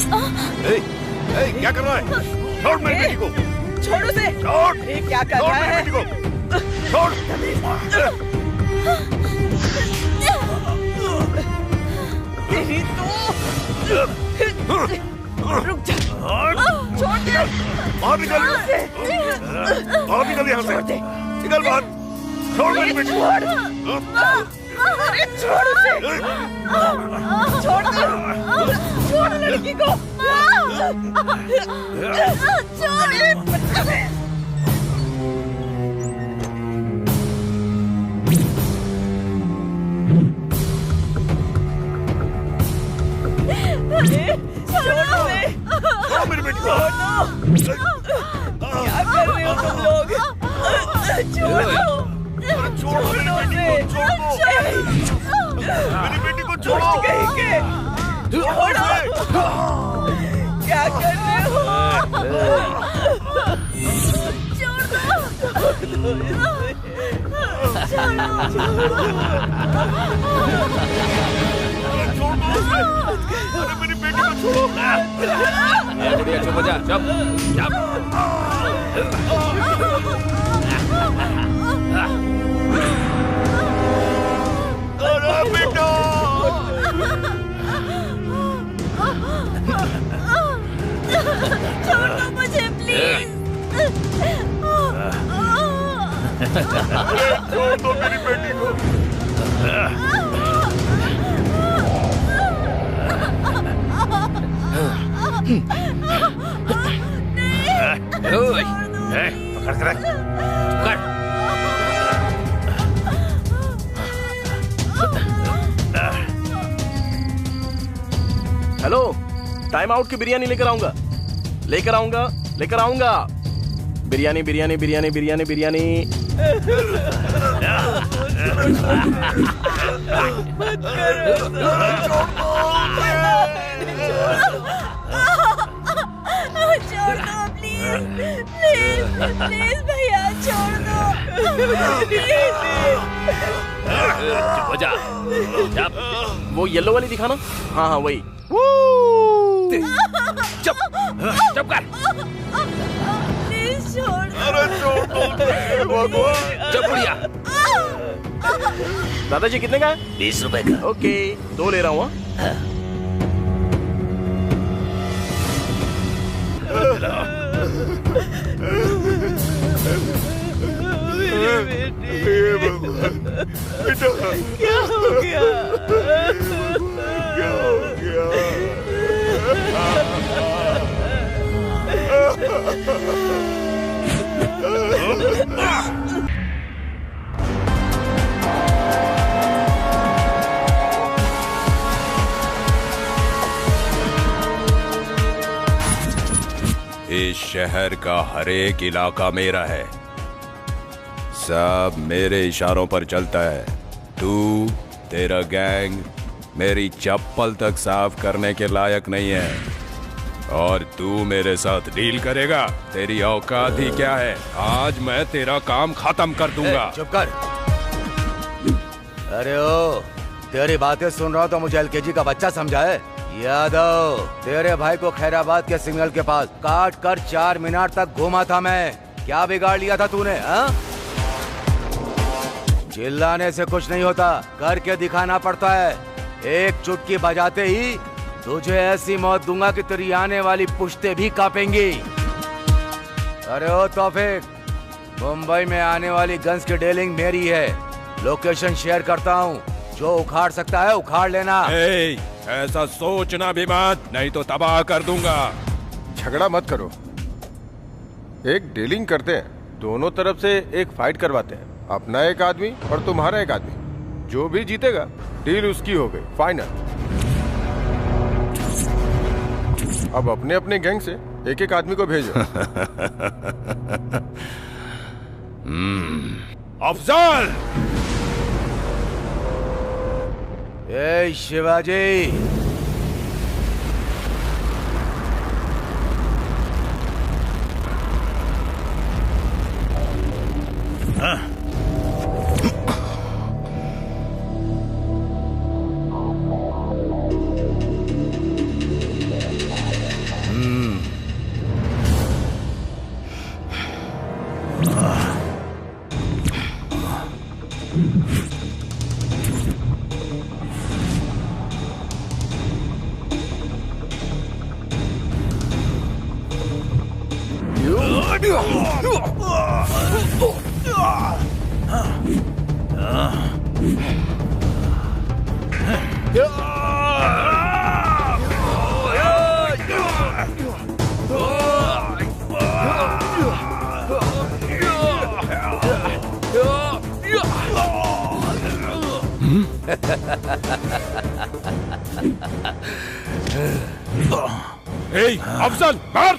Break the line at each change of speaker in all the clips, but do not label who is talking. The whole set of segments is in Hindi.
क्या कर रहा है? छोड़ मेरी बेटी को।
छोड़ उसे।
छोड़।
ये क्या कर रहा है?
छोड़ मेरी बेटी को। छोड़।
तेरी तो रुक जा। छोड़ दे।
बाहर निकल। बाहर निकल यहाँ से। निकल बाहर। छोड़ मेरी बेटी को।
अरे छोड़ उसे। छोड़ दो। छोड़ लड़की को। छोड़।
छोड़ो मेरी बेटी को।
क्या कर रहे हो तुम लोग? छोड़ो।
छोड़ो मेरी बेटी को। मेरी बेटी को छोड़ो।
छोड़ो। क्या कर रहे हो? छोड़ दो।
अरे मेरी बेटी को छोड़ो।
चुप हो जा। चुप।
अरे बेटा।
छोड़ दो मुझे प्लीज।
छोड़ दो मेरी बेटी को। पकड़ कर रख।
हेलो, टाइम आउट की बिरयानी लेकर आऊंगा। बिरयानी बिरयानी बिरयानी बिरयानी बिरयानी।
मत करो।
छोड़ दो प्लीज प्लीज भैया छोड़ दो।
चुप हो जा।
वो येलो वाली दिखाना। हाँ वही।
चुप कर।
प्लीज छोड़ दो।
अरे छोड़ दो।
चुप बुढ़िया।
दादाजी कितने का है?
20 रुपए का।
ओके, 2 ले रहा हूँ।
क्या हो गया?
क्या हो गया?
इस शहर का हर एक इलाका मेरा है। सब मेरे इशारों पर चलता है। तू, तेरा गैंग मेरी चप्पल तक साफ करने के लायक नहीं है। और तू मेरे साथ डील करेगा? तेरी औकात ही क्या है? आज मैं तेरा काम खत्म कर दूंगा।
चुप कर। अरे ओ, तेरी बातें सुन रहा हूँ तो मुझे एलकेजी का बच्चा समझा है। यादव, तेरे भाई को खैराबाद के सिग्नल के पास काट कर 4 मीनार तक घूमा था मैं। क्या बिगाड़ लिया था तूने? हाँ? चिल्लाने से कुछ नहीं होता, करके दिखाना पड़ता है। एक चुटकी बजाते ही तुझे ऐसी मौत दूंगा कि तेरी आने वाली पुश्तें भी कांपेंगी। अरे ओ तौफीक, मुंबई में आने वाली गन्स की डीलिंग मेरी है। लोकेशन शेयर करता हूँ, जो उखाड़ सकता है उखाड़ लेना।
ऐसा सोचना भी मत, नहीं तो तबाह कर दूंगा।
झगड़ा मत करो, एक डीलिंग करते हैं। दोनों तरफ से एक फाइट करवाते हैं। अपना एक आदमी और तुम्हारा एक आदमी। जो भी जीतेगा डील उसकी हो गई, फाइनल। अब अपने अपने गैंग से एक एक आदमी को भेजो।
अफजल!
ए शिवाजी,
अफजल मार।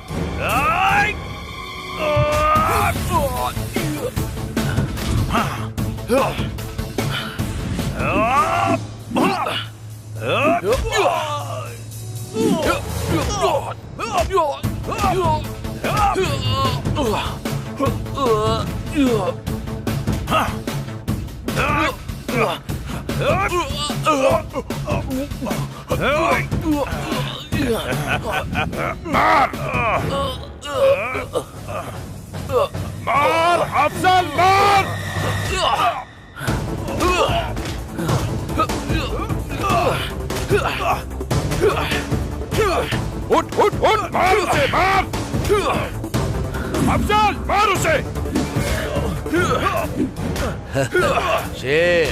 मार अफजल मार। उठ उठ उठ मार उसे मार। अफजल मार उसे।
शेर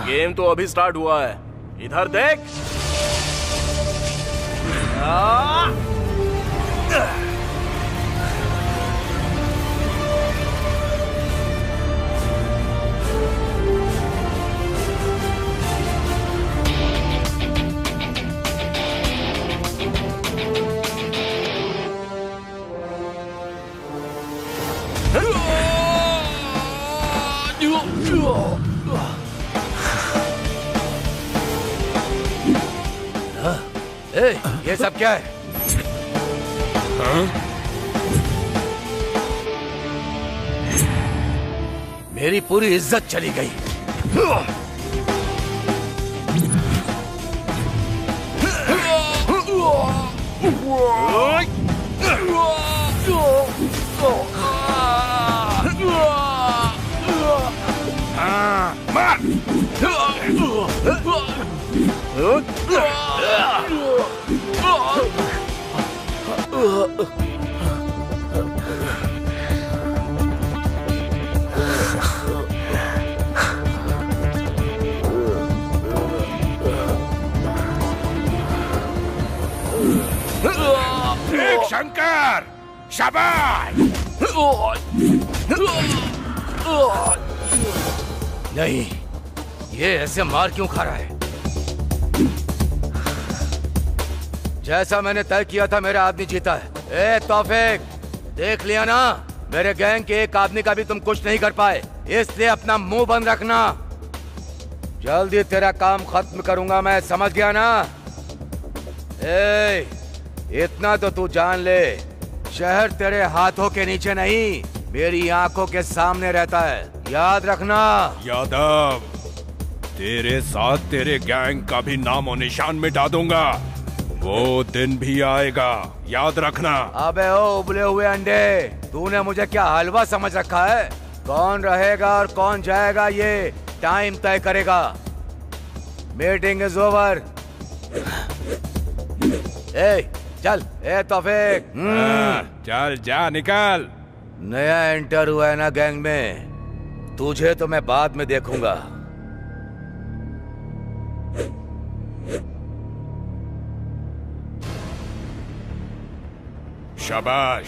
गेम तो अभी स्टार्ट हुआ है, इधर देख।
ये सब क्या है? मेरी पूरी इज्जत चली गई।
एक शंकर शाबाश।
नहीं, ये ऐसे मार क्यों खा रहा है? जैसा मैंने तय किया था मेरा आदमी जीता है। ए तौफीक, देख लिया ना, मेरे गैंग के एक आदमी का भी तुम कुछ नहीं कर पाए, इसलिए अपना मुंह बंद रखना। जल्दी तेरा काम खत्म करूंगा मैं, समझ गया ना? ए, इतना तो तू जान ले, शहर तेरे हाथों के नीचे नहीं, मेरी आंखों के सामने रहता है, याद रखना।
यादव, तेरे साथ तेरे गैंग का भी नामो निशान मिटा दूंगा, वो दिन भी आएगा, याद रखना।
अबे ओ उबले हुए अंडे, तूने मुझे क्या हलवा समझ रखा है? कौन रहेगा और कौन जाएगा ये टाइम तय करेगा। Meeting is over. ए चल, ए तौफीक,
चल जा, निकल।
नया एंटर हुआ है ना गैंग में, तुझे तो मैं बाद में देखूंगा।
शाबाश,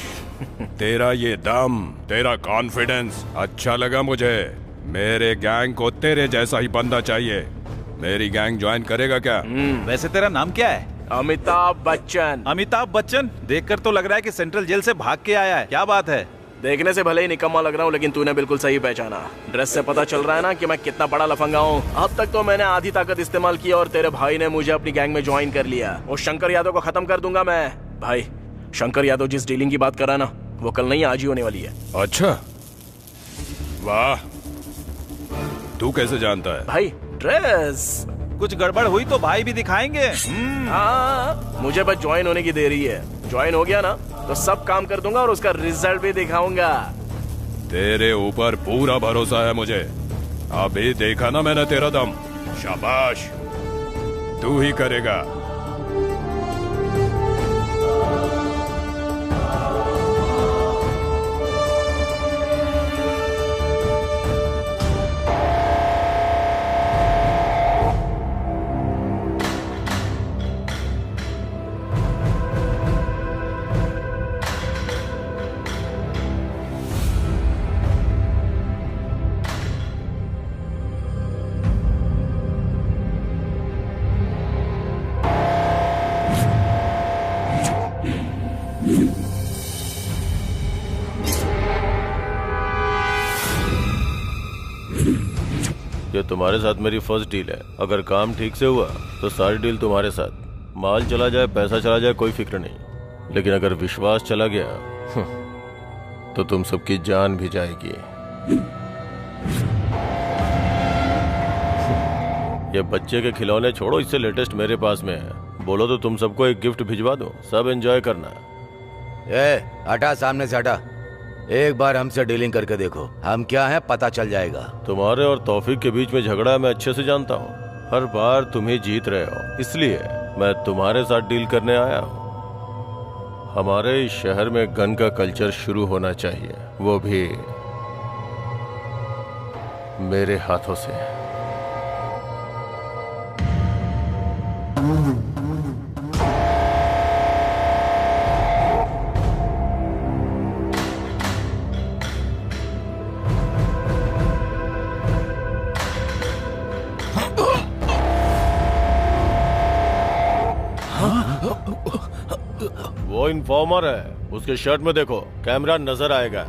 तेरा ये दम, तेरा कॉन्फिडेंस अच्छा लगा मुझे। मेरे गैंग को तेरे जैसा ही बंदा चाहिए। मेरी गैंग ज्वाइन करेगा क्या?
वैसे तेरा नाम क्या है?
अमिताभ बच्चन।
अमिताभ बच्चन? देखकर तो लग रहा है कि सेंट्रल जेल से भाग के आया है। क्या बात है?
देखने से भले ही निकम्मा लग रहा हूँ, लेकिन तूने बिल्कुल सही पहचाना। ड्रेस से पता चल रहा है ना कि मैं कितना बड़ा लफंगा हूँ। अब तक तो मैंने आधी ताकत इस्तेमाल की और तेरे भाई ने मुझे अपनी गैंग में ज्वाइन कर लिया। वो शंकर यादव को खत्म कर दूंगा मैं। भाई, शंकर यादव जिस डीलिंग की बात कर रहा है ना, वो कल नहीं आज ही होने वाली है।
अच्छा, वाह, तू कैसे जानता है?
भाई, ड्रेस।
कुछ गड़बड़ हुई तो भाई भी दिखाएंगे।
हाँ, मुझे बस ज्वाइन होने की देरी है। ज्वाइन हो गया ना तो सब काम कर दूंगा और उसका रिजल्ट भी दिखाऊंगा।
तेरे ऊपर पूरा भरोसा है मुझे। अभी देखा ना मैंने तेरा दम। शाबाश, तू ही करेगा।
ये तुम्हारे साथ मेरी फर्स्ट डील है। अगर काम ठीक से हुआ तो सारी डील तुम्हारे साथ। माल चला जाए, पैसा चला जाए, कोई फिक्र नहीं। लेकिन अगर विश्वास चला गया तो तुम सबकी जान भी जाएगी। ये बच्चे के खिलौने छोड़ो, इससे लेटेस्ट मेरे पास में है। बोलो तो तुम सबको एक गिफ्ट भिजवा दो, सब एंजॉय करना।
हटा, सामने से हटा। एक बार हमसे डीलिंग करके देखो, हम क्या हैं पता चल जाएगा।
तुम्हारे और तौफीक के बीच में झगड़ा मैं अच्छे से जानता हूँ। हर बार तुम ही जीत रहे हो, इसलिए मैं तुम्हारे साथ डील करने आया हूँ। हमारे इस शहर में गन का कल्चर शुरू होना चाहिए, वो भी मेरे हाथों से। वो इन्फॉर्मर है, उसके शर्ट में देखो, कैमरा नजर आएगा।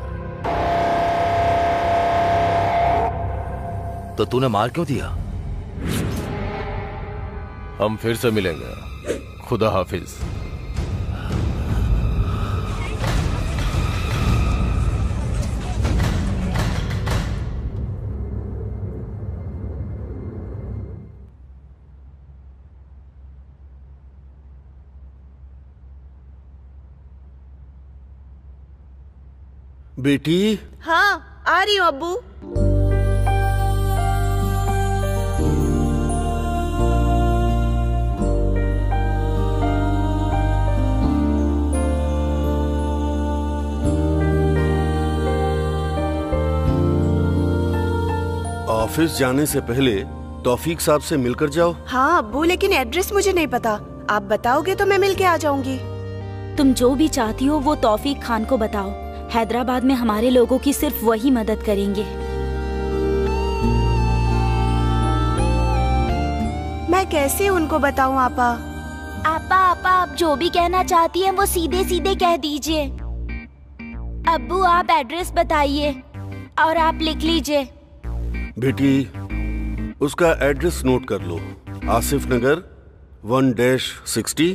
तो तूने मार क्यों दिया?
हम फिर से मिलेंगे। खुदा हाफिज।
बेटी।
हाँ, आ रही हूँ अब्बू।
ऑफिस जाने से पहले तौफीक साहब से मिलकर जाओ।
हाँ अब्बू, लेकिन एड्रेस मुझे नहीं पता। आप बताओगे तो मैं मिलके आ जाऊंगी।
तुम जो भी चाहती हो वो तौफीक खान को बताओ। हैदराबाद में हमारे लोगों की सिर्फ वही मदद करेंगे।
मैं कैसे उनको बताऊं आपा?
आपा आप जो भी कहना चाहती हैं वो सीधे सीधे कह दीजिए। अब्बू आप एड्रेस बताइए और आप लिख लीजिए।
बेटी, उसका एड्रेस नोट कर लो। आसिफ नगर 1-60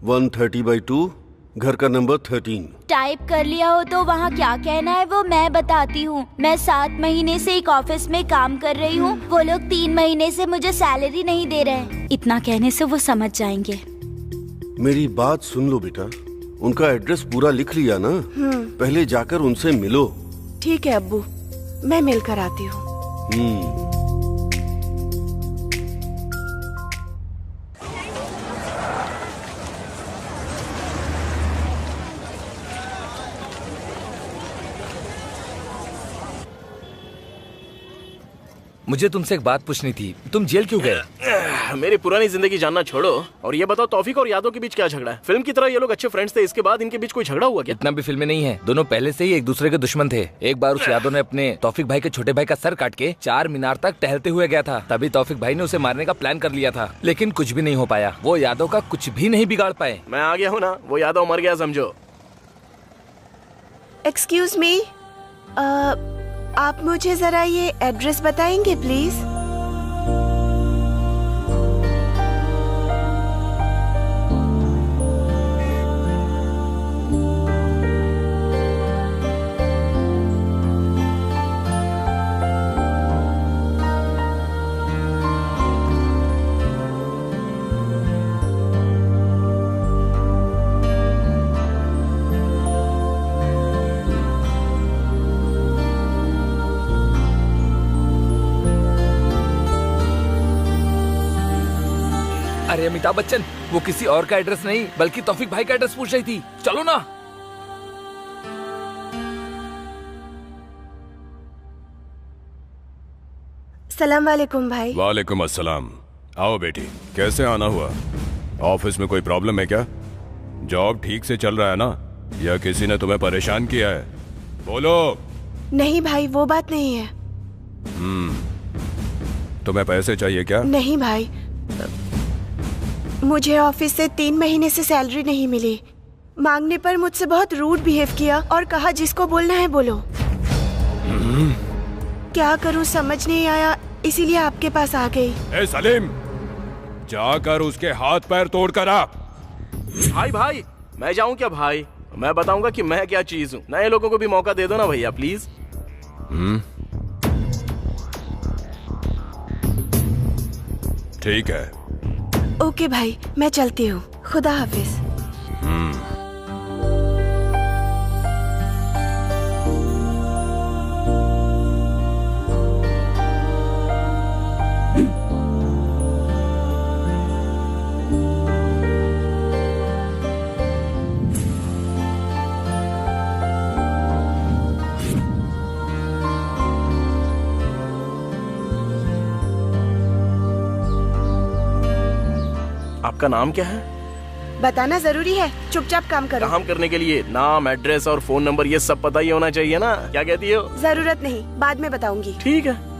130/2, घर का नंबर 13।
टाइप कर लिया हो तो वहाँ क्या कहना है वो मैं बताती हूँ। मैं 7 महीने से एक ऑफिस में काम कर रही हूँ। वो लोग 3 महीने से मुझे सैलरी नहीं दे रहे हैं। इतना कहने से वो समझ जाएंगे।
मेरी बात सुन लो बेटा, उनका एड्रेस पूरा लिख लिया ना? पहले जाकर उनसे मिलो।
ठीक है अब्बू, मैं मिलकर आती हूँ।
मुझे तुमसे एक बात पूछनी थी, तुम जेल क्यों गए?
मेरी पुरानी जिंदगी जानना छोड़ो और ये बताओ तौफीक और यादव के बीच क्या झगड़ा है? फिल्म की तरह ये लोग अच्छे फ्रेंड्स थे, इसके बाद इनके बीच कोई झगड़ा हुआ क्या?
इतना भी फिल्में नहीं है, दोनों पहले से ही एक दूसरे के दुश्मन थे। एक बार उस यादव ने अपने तौफीक भाई के छोटे भाई का सर काट के 4 मीनार तक टहलते हुए गया था। तभी तौफीक भाई ने उसे मारने का प्लान कर लिया था, लेकिन कुछ भी नहीं हो पाया। वो यादव का कुछ भी नहीं बिगाड़ पाए।
मैं आ गया हूँ ना, वो यादव मर गया समझो।
एक्सक्यूज मी, आप मुझे जरा ये एड्रेस बताएंगे प्लीज?
अरे अमिताभ बच्चन, वो किसी और का एड्रेस नहीं बल्कि तौफीक भाई का एड्रेस पूछ रही थी। चलो ना।
सलाम वालेकुम भाई।
वालेकुम अस्सलाम। आओ बेटी, कैसे आना हुआ? ऑफिस में कोई प्रॉब्लम है क्या? जॉब ठीक से चल रहा है ना, या किसी ने तुम्हें परेशान किया है? बोलो।
नहीं भाई, वो बात नहीं है।
तुम्हें पैसे चाहिए क्या?
नहीं भाई, मुझे ऑफिस से 3 महीने से सैलरी नहीं मिली। मांगने पर मुझसे बहुत रूड बिहेव किया और कहा जिसको बोलना है बोलो। क्या करूं समझ नहीं आया, इसीलिए आपके पास आ गई।
ए सलीम, जाकर उसके हाथ पैर तोड़ कर आ।
भाई मैं जाऊं क्या भाई? मैं बताऊंगा कि मैं क्या चीज हूँ। नए लोगों को भी मौका दे दो ना भैया प्लीज।
ठीक है।
ओके भाई, मैं चलती हूँ। खुदा हाफिज।
आपका नाम क्या है?
बताना जरूरी है, चुपचाप काम करो।
काम करने के लिए नाम, एड्रेस और फोन नंबर ये सब पता ही होना चाहिए ना। क्या कहती हो?
जरूरत नहीं, बाद में बताऊंगी।
ठीक है।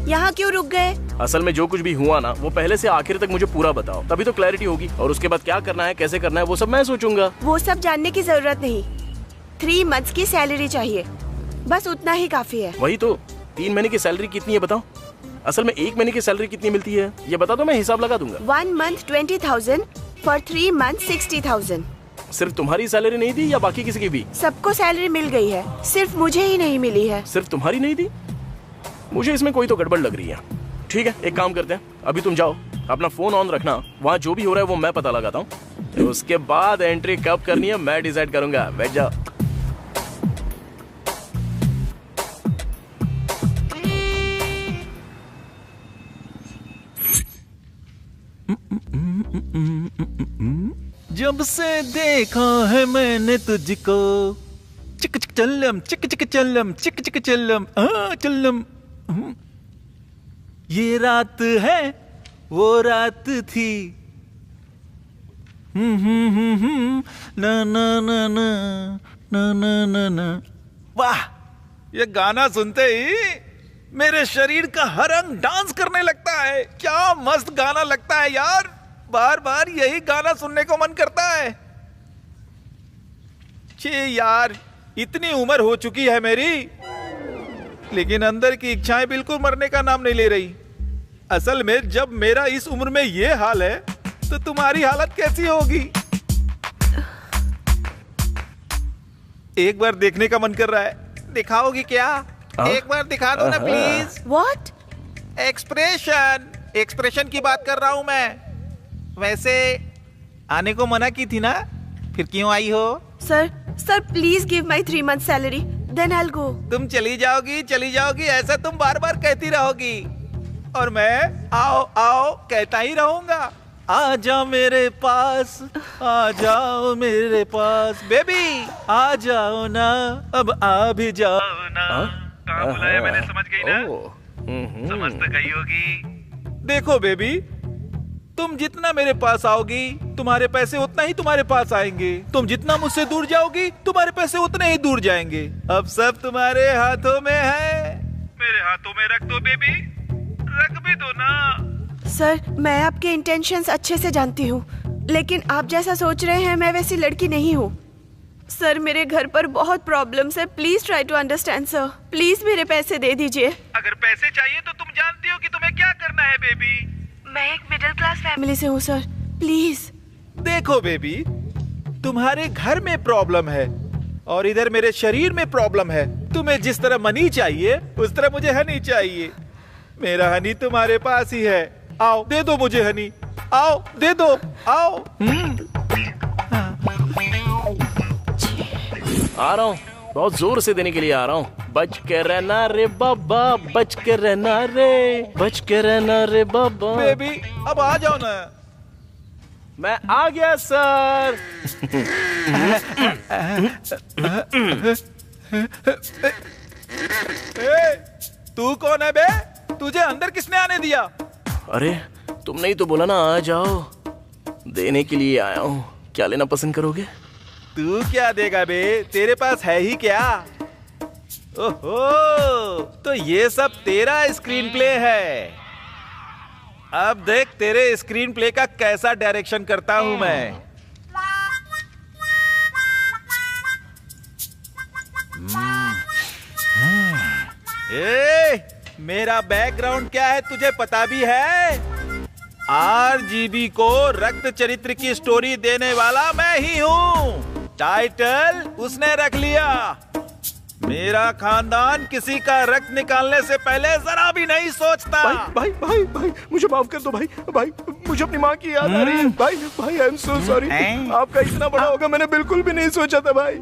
यहाँ क्यों रुक गए?
असल में जो कुछ भी हुआ ना, वो पहले से आखिर तक मुझे पूरा बताओ, तभी तो क्लैरिटी होगी। और उसके बाद क्या करना है, कैसे करना है, वो सब मैं सोचूंगा।
वो सब जानने की जरूरत नहीं। 3 मंथ्स की सैलरी चाहिए, बस उतना ही काफी है।
वही तो, 3 महीने की सैलरी कितनी है बताओ? असल में 1 महीने की सैलरी कितनी मिलती है ये बता दो, मैं हिसाब लगा दूंगा।
1 मंथ 20,000, फॉर 3 मंथ 60,000।
सिर्फ तुम्हारी सैलरी नहीं दी या बाकी किसी की भी?
सबको सैलरी मिल गई है, सिर्फ मुझे ही नहीं मिली है।
सिर्फ तुम्हारी नहीं दी? मुझे इसमें कोई तो गड़बड़ लग रही है। ठीक है, एक काम करते हैं, अभी तुम जाओ, अपना फोन ऑन रखना, वहाँ जो भी हो रहा है वो मैं पता लगाता हूँ। तो उसके बाद एंट्री कब करनी है मैं डिसाइड करूंगा। बैठ जाओ।
जब से देखा है मैंने तुझको, चिक चिक चल्लम, चिक चिक चल्लम, चिक चिक चल्लम, चल्लम। ये रात है वो रात थी, ना ना ना ना ना ना ना ना। वाह, ये गाना सुनते ही मेरे शरीर का हर अंग डांस करने लगता है। क्या मस्त गाना लगता है यार, बार बार यही गाना सुनने को मन करता है। छे यार, इतनी उम्र हो चुकी है मेरी, लेकिन अंदर की इच्छाएं बिल्कुल मरने का नाम नहीं ले रही। असल में जब मेरा इस उम्र में ये हाल है तो तुम्हारी हालत कैसी होगी? एक बार देखने का मन कर रहा है, दिखाओगी क्या? एक बार दिखा दो ना प्लीज।
What?
एक्सप्रेशन की बात कर रहा हूं मैं। वैसे आने को मना की थी ना, फिर क्यों आई हो?
Sir please give my 3 month salary, then I will go.
तुम चली जाओगी, ऐसा तुम बार बार कहती रहोगी और मैं आओ आओ कहता ही रहूंगा। आ जाओ मेरे पास, आ जाओ मेरे पास, बेबी आ जाओ ना, अब आ भी जाओ ना। कहाँ बुलाया मैंने, समझ गई ना? समझ तो गई होगी। देखो बेबी, तुम जितना मेरे पास आओगी, तुम्हारे पैसे उतना ही तुम्हारे पास आएंगे। तुम जितना मुझसे दूर जाओगी, तुम्हारे पैसे उतने ही दूर जाएंगे। अब सब तुम्हारे हाथों में है। मेरे हाथों में रख दो बेबी, रख भी दो ना।
सर, मैं आपके इंटेंशंस अच्छे से जानती हूँ, लेकिन आप जैसा सोच रहे हैं मैं वैसी लड़की नहीं हूँ। सर, मेरे घर पर बहुत प्रॉब्लम्स है। Please try to understand sir. Please मेरे पैसे दे दीजिए।
अगर पैसे चाहिए तो तुम जानती हो कि तुम्हें क्या करना है बेबी।
मैं एक मिडिल क्लास फैमिली से हूँ सर, प्लीज।
देखो बेबी, तुम्हारे घर में प्रॉब्लम है और इधर मेरे शरीर में प्रॉब्लम है। तुम्हें जिस तरह मनी चाहिए उस तरह मुझे हनी चाहिए। मेरा हनी तुम्हारे पास ही है। आओ दे दो मुझे हनी, आओ दे दो, आओ।
आ रहा हूँ, बहुत जोर से देने के लिए आ रहा हूँ। बच के रहना रे बाबा, बच के रहना रे, बच के रहना रे बाबा।
बेबी अब आ जाओ ना।
मैं आ गया सर।
तू कौन है बे? तुझे अंदर किसने आने दिया?
अरे तुमने ही तो बोला ना आ जाओ, देने के लिए आया हूँ। क्या लेना पसंद करोगे?
तू क्या देगा बे, तेरे पास है ही क्या? ओहो, तो ये सब तेरा स्क्रीन प्ले है। अब देख तेरे स्क्रीन प्ले का कैसा डायरेक्शन करता हूं मैं। मेरा बैकग्राउंड क्या है तुझे पता भी है? RGB को रक्त चरित्र की स्टोरी देने वाला मैं ही हूँ। टाइटल उसने रख लिया। मेरा खानदान किसी का रक्त निकालने से पहले जरा भी नहीं सोचता।
भाई भाई भाई मुझे माफ कर दो भाई। भाई मुझे अपनी माँ की याद आ रही है। भाई भाई आई एम सो सॉरी। आपका इतना बड़ा होगा मैंने बिल्कुल भी नहीं सोचा था भाई।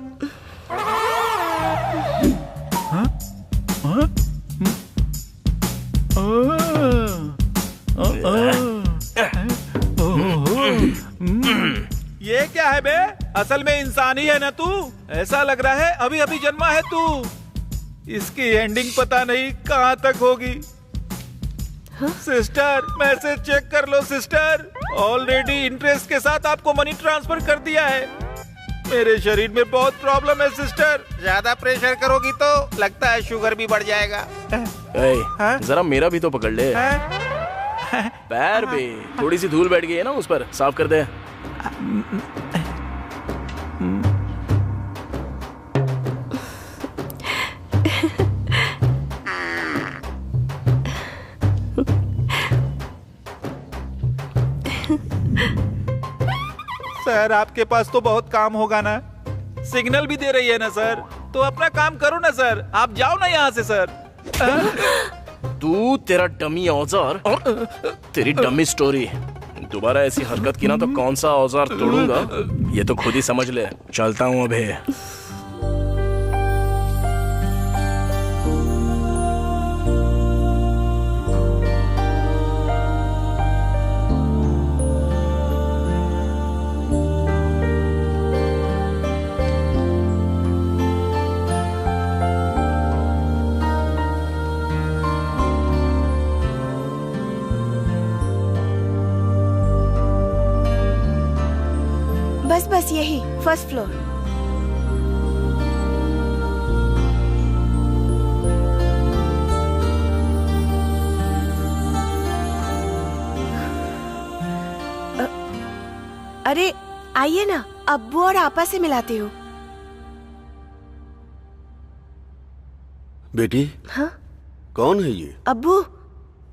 ये क्या है बे? असल में इंसान ही है ना तू? ऐसा लग रहा है अभी अभी जन्मा है तू। इसकी एंडिंग पता नहीं कहाँ तक होगी। सिस्टर मैसेज चेक कर लो सिस्टर। ऑलरेडी इंटरेस्ट के साथ आपको मनी ट्रांसफर कर दिया है। मेरे शरीर में बहुत प्रॉब्लम है सिस्टर। ज्यादा प्रेशर करोगी तो लगता है शुगर भी बढ़ जाएगा।
जरा मेरा भी तो पकड़ ले। पैर भी थोड़ी सी धूल बैठ गई है ना उस पर, साफ कर दे।
सर आपके पास तो बहुत काम होगा ना? सिग्नल भी दे रही है ना सर? तो अपना काम करो ना सर। आप जाओ ना यहाँ से सर।
तू, तेरा डमी औजार और तेरी डमी स्टोरी। दोबारा ऐसी हरकत की ना तो कौन सा औजार तोड़ूंगा ये तो खुद ही समझ ले। चलता हूँ अभी।
बस यही फर्स्ट फ्लोर। अरे आइए ना, अब्बू और आपा से मिलाती हूँ।
बेटी।
हाँ?
कौन है ये?
अब्बू,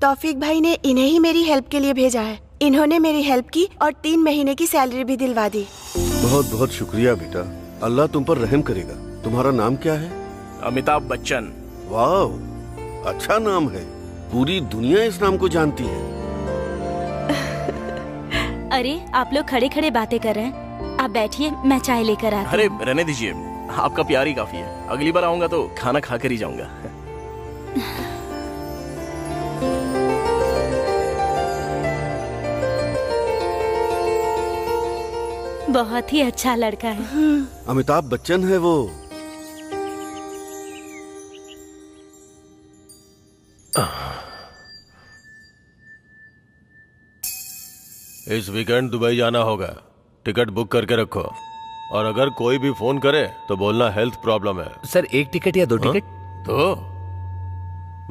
तौफीक भाई ने इन्हें ही मेरी हेल्प के लिए भेजा है। इन्होंने मेरी हेल्प की और 3 महीने की सैलरी भी दिलवा दी।
बहुत बहुत शुक्रिया बेटा, अल्लाह तुम पर रहम करेगा। तुम्हारा नाम क्या है?
अमिताभ बच्चन।
वाह, अच्छा नाम है। पूरी दुनिया इस नाम को जानती है।
अरे आप लोग खड़े खड़े बातें कर रहे हैं, आप बैठिए मैं चाय लेकर आती हूँ।
अरे रहने दीजिए, आपका प्यार ही काफी है। अगली बार आऊंगा तो खाना खा कर ही जाऊंगा।
बहुत ही अच्छा लड़का है।
अमिताभ बच्चन है वो।
इस वीकेंड दुबई जाना होगा, टिकट बुक करके रखो। और अगर कोई भी फोन करे तो बोलना हेल्थ प्रॉब्लम है।
सर 1 टिकट या 2 टिकट?
दो?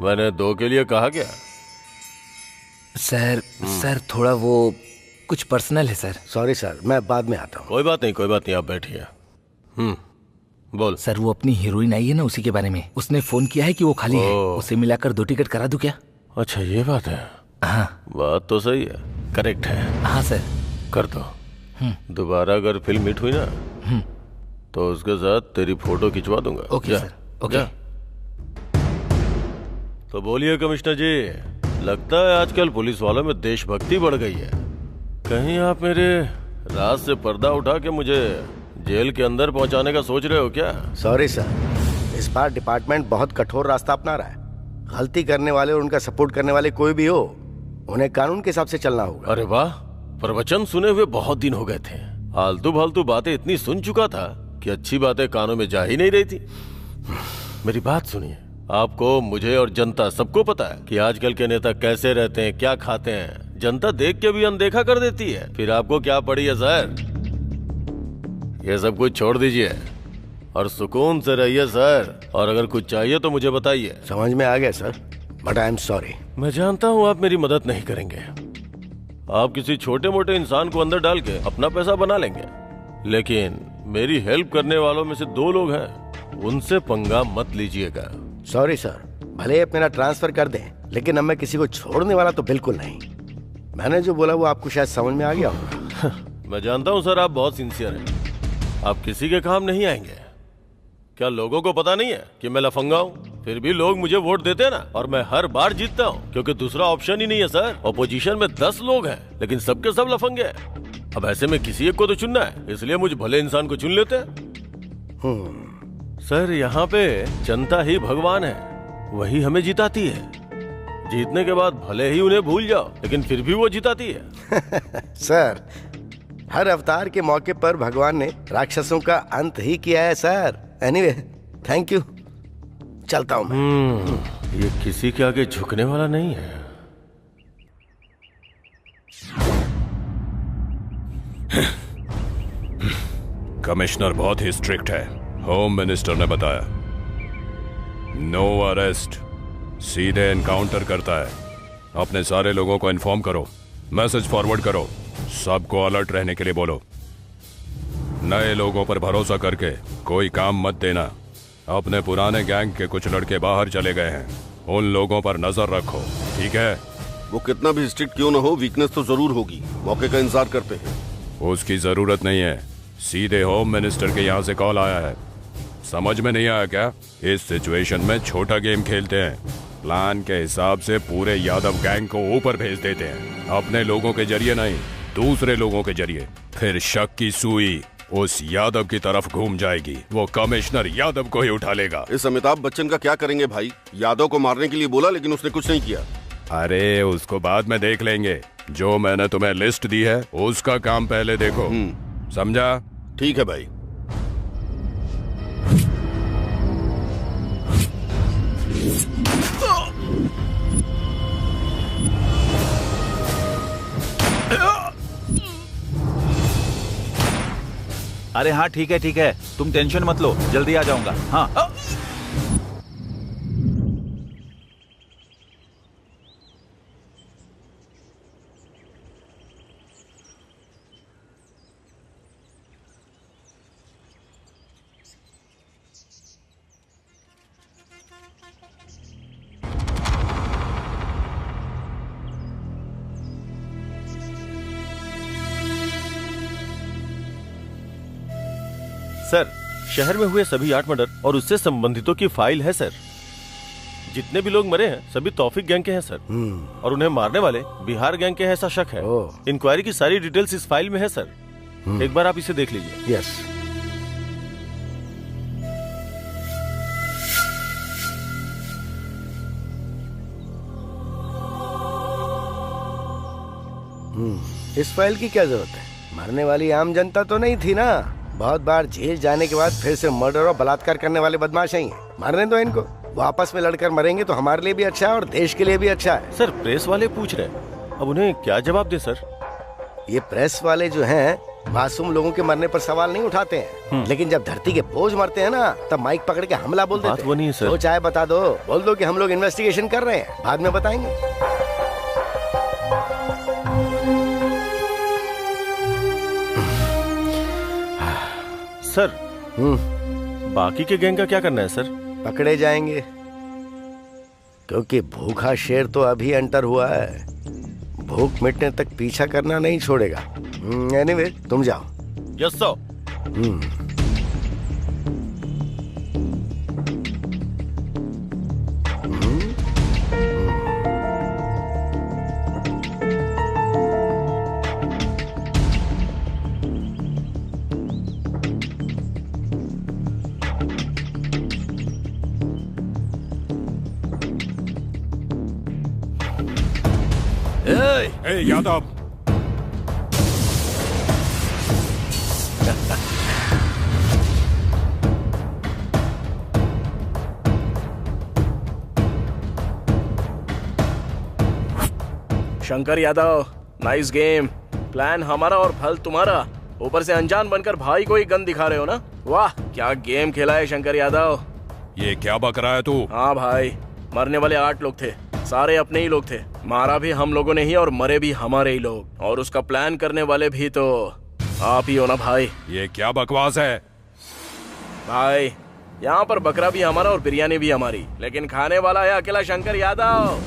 मैंने 2 के लिए कहा क्या?
सर थोड़ा वो कुछ पर्सनल है सर।
सॉरी सर, मैं बाद में आता हूँ।
कोई बात नहीं, आप बैठिए। बोल।
सर वो अपनी हीरोइन आई है ना, उसी के बारे में। उसने फोन किया है कि वो खाली है, उसे मिलाकर 2 टिकट करा दूं क्या?
अच्छा ये बात है।
हाँ
बात तो सही है, करेक्ट है।
हाँ सर
कर दो। दोबारा अगर फिल्म हिट हुई ना तो उसके साथ तेरी फोटो खिंचवा दूंगा।
Okay sir, okay.
तो बोलिए कमिश्नर जी, लगता है आजकल पुलिस वालों में देशभक्ति बढ़ गई है। कहीं आप मेरे राज से पर्दा उठा के मुझे जेल के अंदर पहुंचाने का सोच रहे हो क्या?
सॉरी सर, इस बार डिपार्टमेंट बहुत कठोर रास्ता अपना रहा है। गलती करने वाले और उनका सपोर्ट करने वाले कोई भी हो, उन्हें कानून के हिसाब से चलना होगा।
अरे वाह, प्रवचन सुने हुए बहुत दिन हो गए थे। आलतू फालतू बातें इतनी सुन चुका था कि अच्छी बातें कानों में जा ही नहीं रही थी। मेरी बात सुनिए, आपको, मुझे और जनता सबको पता है कि आजकल के नेता कैसे रहते हैं, क्या खाते हैं। जनता देख के भी अनदेखा कर देती है। फिर आपको क्या पड़ी है सर? ये सब कुछ छोड़ दीजिए और सुकून से रहिए सर। और अगर कुछ चाहिए तो मुझे बताइए।
समझ में आ गया sir, but I am sorry.
मैं जानता हूँ आप मेरी मदद नहीं करेंगे। आप किसी छोटे मोटे इंसान को अंदर डाल के अपना पैसा बना लेंगे, लेकिन मेरी हेल्प करने वालों में से 2 लोग हैं, उनसे पंगा मत लीजिएगा।
सॉरी सर, भले आप मेरा ट्रांसफर कर दें, लेकिन अब मैं किसी को छोड़ने वाला तो बिल्कुल नहीं। मैंने जो बोला वो आपको शायद समझ में आ गया होगा।
मैं जानता हूँ सर, आप बहुत सिंसियर हैं। आप किसी के काम नहीं आएंगे। क्या लोगों को पता नहीं है कि मैं लफंगा हूँ? फिर भी लोग मुझे वोट देते हैं ना, और मैं हर बार जीतता हूँ, क्योंकि दूसरा ऑप्शन ही नहीं है सर। ऑपोजिशन में 10 लोग हैं, लेकिन सबके सब लफंगे हैं। अब ऐसे में किसी एक को तो चुनना है, इसलिए मुझे भले इंसान को चुन लेते हैं। सर यहाँ पे जनता ही भगवान है, वही हमें जिताती है। जीतने के बाद भले ही उन्हें भूल जाओ, लेकिन फिर भी वो जिताती है।
सर, हर अवतार के मौके पर भगवान ने राक्षसों का अंत ही किया है सर। एनीवे, थैंक यू, चलता हूँ मैं।
ये किसी के आगे झुकने वाला नहीं है।
कमिश्नर बहुत ही स्ट्रिक्ट है, होम मिनिस्टर ने बताया। नो अरेस्ट, सीधे एनकाउंटर करता है। अपने सारे लोगों को इन्फॉर्म करो, मैसेज फॉरवर्ड करो, सबको अलर्ट रहने के लिए बोलो। नए लोगों पर भरोसा करके कोई काम मत देना। अपने पुराने गैंग के कुछ लड़के बाहर चले गए हैं, उन लोगों पर नजर रखो, ठीक है?
वो कितना भी स्ट्रिक्ट क्यों ना हो, वीकनेस तो जरूर होगी। मौके का इंतजार करते हैं।
उसकी जरूरत नहीं है, सीधे होम मिनिस्टर के यहाँ से कॉल आया है। समझ में नहीं आया क्या? इस सिचुएशन में छोटा गेम खेलते हैं। प्लान के हिसाब से पूरे यादव गैंग को ऊपर भेज देते हैं, अपने लोगों के जरिए नहीं, दूसरे लोगों के जरिए। फिर शक की सुई उस यादव की तरफ घूम जाएगी, वो कमिश्नर यादव को ही उठा लेगा।
इस अमिताभ बच्चन का क्या करेंगे भाई? यादव को मारने के लिए बोला, लेकिन उसने कुछ नहीं किया।
अरे उसको बाद में देख लेंगे, जो मैंने तुम्हें लिस्ट दी है उसका काम पहले देखो, समझा?
ठीक है भाई।
अरे हाँ ठीक है, तुम टेंशन मत लो, जल्दी आ जाऊंगा। हाँ
सर, शहर में हुए सभी 8 मर्डर और उससे संबंधितों की फाइल है सर। जितने भी लोग मरे हैं सभी तौफीक गैंग के हैं सर, और उन्हें मारने वाले बिहार गैंग के हैं, ऐसा शक है। इंक्वायरी की सारी डिटेल्स इस फाइल में है सर, एक बार आप इसे देख लीजिए।
यस। इस फाइल की क्या जरूरत है? मरने वाली आम जनता तो नहीं थी ना। बहुत बार जेल जाने के बाद फिर से मर्डर और बलात्कार करने वाले बदमाश ही हैं। मरने दो इनको, वो आपस में लड़कर मरेंगे तो हमारे लिए भी अच्छा है और देश के लिए भी अच्छा है।
सर प्रेस वाले पूछ रहे हैं, अब उन्हें क्या जवाब दे सर?
ये प्रेस वाले जो हैं मासूम लोगों के मरने पर सवाल नहीं उठाते हैं, लेकिन जब धरती के बोझ मरते हैं ना तब माइक पकड़ के हमला बोल देते हैं।
बात वो नहीं है सर।
तो चाहे बता दो, बोल दो कि हम लोग इन्वेस्टिगेशन कर रहे हैं, बाद में बताएंगे।
सर बाकी के गैंग का क्या करना है सर?
पकड़े जाएंगे, क्योंकि भूखा शेर तो अभी एंटर हुआ है, भूख मिटने तक पीछा करना नहीं छोड़ेगा। एनीवे, तुम जाओ।
Yes sir.
A Yadav,
Shankar Yadav, nice game. Plan हमारा और फल तुम्हारा, ऊपर से अनजान बनकर भाई को ही गन दिखा रहे हो ना। वाह क्या गेम खेला है शंकर यादव।
ये क्या बक रहा है तू?
हाँ भाई, मरने वाले 8 लोग थे, सारे अपने ही लोग थे। मारा भी हम लोगों ने ही और मरे भी हमारे ही लोग, और उसका प्लान करने वाले भी तो आप ही हो ना भाई।
ये क्या बकवास है
भाई? यहाँ पर बकरा भी हमारा और बिरयानी भी हमारी, लेकिन खाने वाला है अकेला शंकर यादव।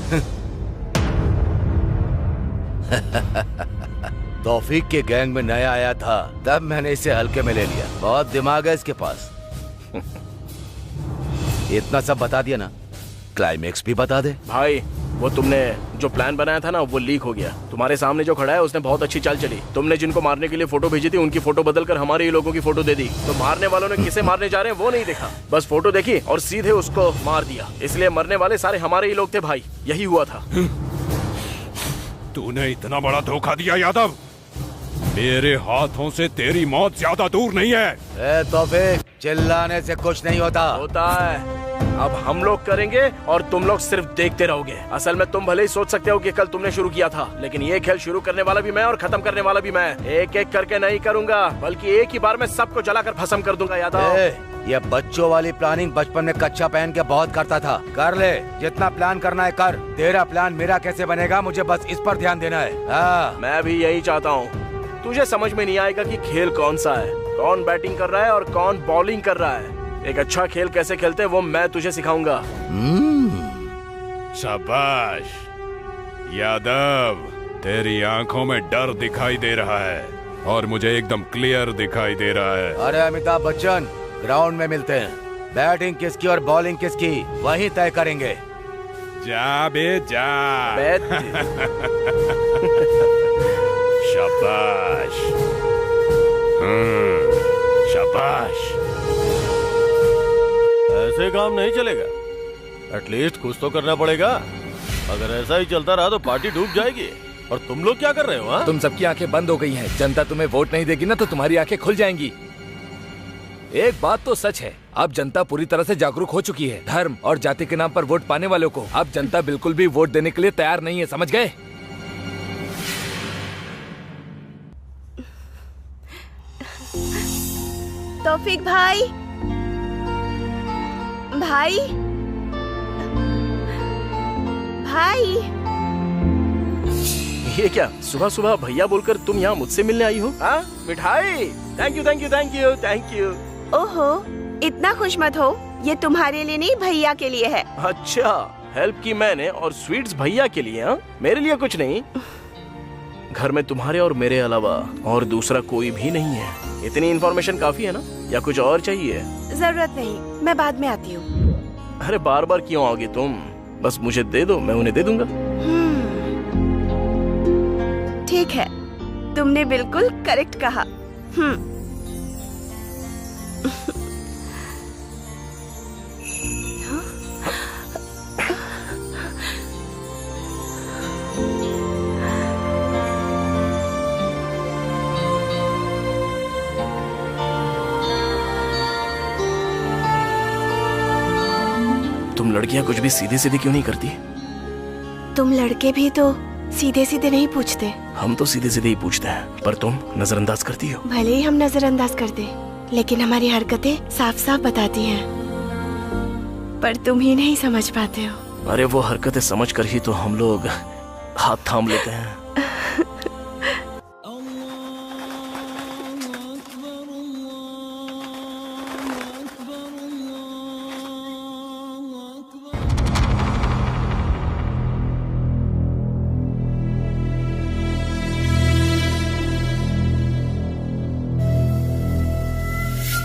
तौफीक के गैंग में नया आया था, तब मैंने इसे हल्के में ले लिया। बहुत दिमाग है इसके पास। इतना सब बता दिया ना, क्लाइमेक्स भी बता दे।
भाई वो तुमने जो प्लान बनाया था ना वो लीक हो गया। तुम्हारे सामने जो खड़ा है उसने बहुत अच्छी चाल चली। तुमने जिनको मारने के लिए फोटो भेजी थी उनकी फोटो बदलकर हमारे ही लोगों की फोटो दे दी। तो मारने वालों ने किसे मारने जा रहे हैं वो नहीं देखा, बस फोटो देखी और सीधे उसको मार दिया। इसलिए मरने वाले सारे हमारे ही लोग थे भाई, यही हुआ था।
तूने इतना बड़ा धोखा दिया यादव। मेरे हाथों से तेरी मौत ज्यादा दूर नहीं है।
ए तौफीक, चिल्लाने से कुछ नहीं होता।
होता है, अब हम लोग करेंगे और तुम लोग सिर्फ देखते रहोगे। असल में तुम भले ही सोच सकते हो कि कल तुमने शुरू किया था, लेकिन ये खेल शुरू करने वाला भी मैं और खत्म करने वाला भी मैं। एक एक करके नहीं करूंगा, बल्कि एक ही बार में सबको जलाकर भस्म कर दूंगा यादव।
ये बच्चों वाली प्लानिंग बचपन में कच्चा पहन के बहुत करता था। कर ले, जितना प्लान करना है कर। तेरा प्लान मेरा कैसे बनेगा, मुझे बस इस पर ध्यान देना है। हाँ।
मैं भी यही चाहता हूँ। तुझे समझ में नहीं आएगा कि खेल कौन सा है, कौन बैटिंग कर रहा है और कौन बॉलिंग कर रहा है। एक अच्छा खेल कैसे खेलते हैं वो मैं तुझे सिखाऊंगा।
शाबाश यादव, तेरी आंखों में डर दिखाई दे रहा है और मुझे एकदम क्लियर दिखाई दे रहा है।
अरे अमिताभ बच्चन, ग्राउंड में मिलते हैं। बैटिंग किसकी और बॉलिंग किसकी वही तय करेंगे।
जा बे जा। शाबाश, शाबाश।
ऐसे काम नहीं चलेगा, एटलीस्ट कुछ तो करना पड़ेगा। अगर ऐसा ही चलता रहा तो पार्टी डूब जाएगी। और तुम लोग क्या कर रहे हो? हाँ?
तुम सबकी आंखें बंद हो गई हैं। जनता तुम्हें वोट नहीं देगी ना तो तुम्हारी आंखें खुल जाएंगी। एक बात तो सच है, अब जनता पूरी तरह से जागरूक हो चुकी है। धर्म और जाति के नाम पर वोट पाने वालों को अब जनता बिल्कुल भी वोट देने के लिए तैयार नहीं है, समझ गए?
तौफीक भाई, भाई, भाई।
ये क्या सुबह सुबह भैया बोलकर तुम यहाँ मुझसे मिलने आई हो? हाँ मिठाई, thank you thank you thank you thank you.
ओहो, इतना खुश मत हो, ये तुम्हारे लिए नहीं भैया के लिए है।
अच्छा, हेल्प की मैंने और स्वीट्स भैया के लिए? हाँ, मेरे लिए कुछ नहीं। घर में तुम्हारे और मेरे अलावा और दूसरा कोई भी नहीं है। इतनी इन्फॉर्मेशन काफी है ना, या कुछ और चाहिए?
जरूरत नहीं, मैं बाद में आती हूँ।
अरे बार बार क्यों आओगे तुम? बस मुझे दे दो, मैं उन्हें दे दूंगा।
ठीक है, तुमने बिल्कुल करेक्ट कहा।
लड़कियां कुछ भी सीधी सीधी क्यों नहीं करती?
तुम लड़के भी तो सीधे सीधे नहीं पूछते।
हम तो सीधे सीधे ही पूछते हैं, पर तुम नजरअंदाज करती हो।
भले ही हम नजरअंदाज कर दे, लेकिन हमारी हरकतें साफ साफ बताती हैं। पर तुम ही नहीं समझ पाते हो।
अरे वो हरकतें समझ कर ही तो हम लोग हाथ थाम लेते हैं।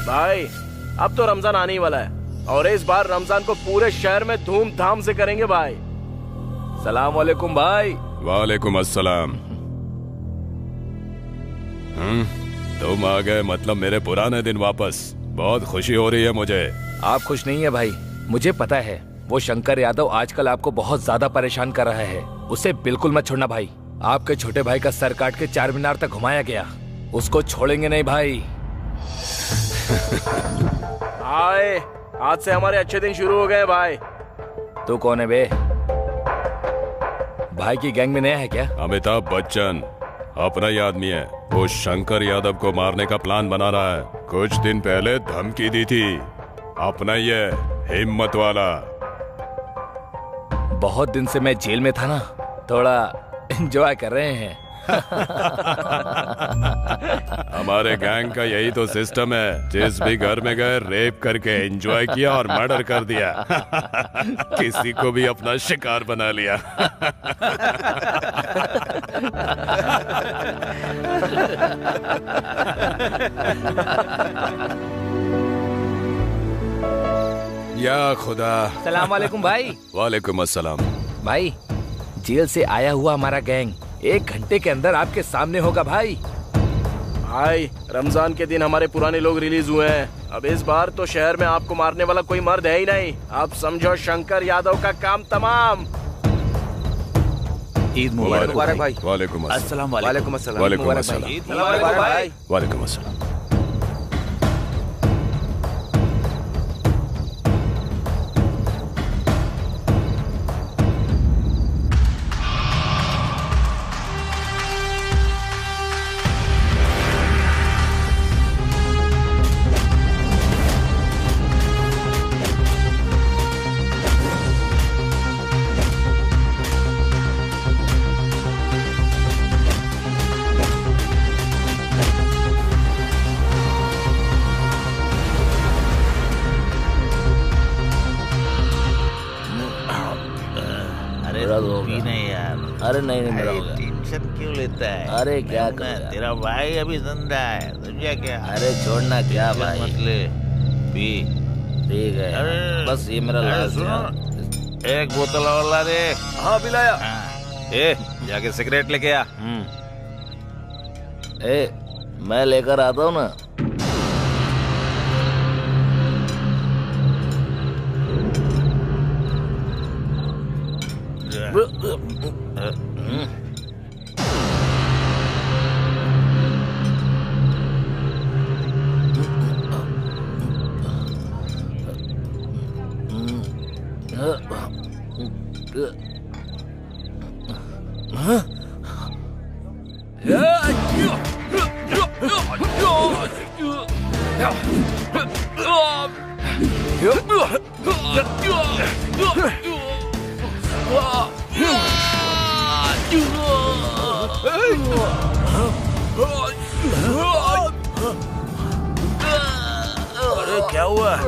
भाई अब तो रमजान आने ही वाला है और इस बार रमजान को पूरे शहर में धूमधाम से करेंगे भाई।
सलाम वालेकुम भाई।
वालेकुम अस्सलाम। तुम आ गए, मतलब मेरे पुराने दिन वापस। बहुत खुशी हो रही है मुझे।
आप खुश नहीं है भाई, मुझे पता है। वो शंकर यादव आजकल आपको बहुत ज्यादा परेशान कर रहा है। उसे बिल्कुल मत छोड़ना भाई। आपके छोटे भाई का सर काट के 4 मीनार तक घुमाया गया, उसको छोड़ेंगे नहीं भाई।
आए, आज से हमारे अच्छे दिन शुरू हो गए भाई।
तू कौन है बे? भाई की गैंग में नया है क्या?
अमिताभ बच्चन अपना ही आदमी है। वो शंकर यादव को मारने का प्लान बना रहा है। कुछ दिन पहले धमकी दी थी। अपना ही है, हिम्मत वाला।
बहुत दिन से मैं जेल में था ना, थोड़ा एंजॉय कर रहे हैं।
हमारे गैंग का यही तो सिस्टम है। जिस भी घर में गए रेप करके एंजॉय किया और मर्डर कर दिया। किसी को भी अपना शिकार बना लिया। या खुदा।
सलाम वालेकुम भाई।
वालेकुम अस्सलाम।
भाई जेल से आया हुआ हमारा गैंग 1 घंटे के अंदर आपके सामने होगा भाई।
भाई रमजान के दिन हमारे पुराने लोग रिलीज हुए हैं। अब इस बार तो शहर में आपको मारने वाला कोई मर्द है ही नहीं। आप समझो शंकर यादव का काम तमाम।
ईद मुबारक
भाई।
वालेकुम अस्सलाम।
वालेकुम अस्सलाम।
वालेकुम अस्सलाम।
भाई।
वालेकुम अस्सलाम।
अरे नहीं मेरा हो गया।
टेंशन क्यों लेता है?
अरे क्या कर रहा?
तेरा भाई अभी जिंदा है, तुझे क्या?
अरे छोड़ना क्या भाई,
मत ले, पी।
ठीक है बस ये मेरा लास्ट
सुनो, एक बोतल और ला दे।
हाँ पिलाया।
ए जाके सिगरेट लेके आ।
ए मैं लेकर आता हूँ ना।
अरे क्या हुआ है?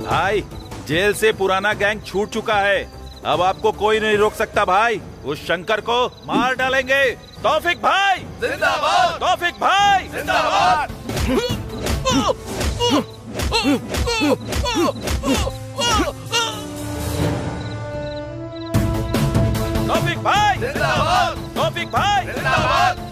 भाई, जेल से पुराना गैंग छूट चुका है। अब आपको कोई नहीं रोक सकता भाई। उस शंकर को मार डालेंगे। तौफिक भाई जिंदाबाद, तौफिक भाई जिंदाबाद। तौफिक भाई जिंदाबाद, तौफिक भाई जिंदाबाद।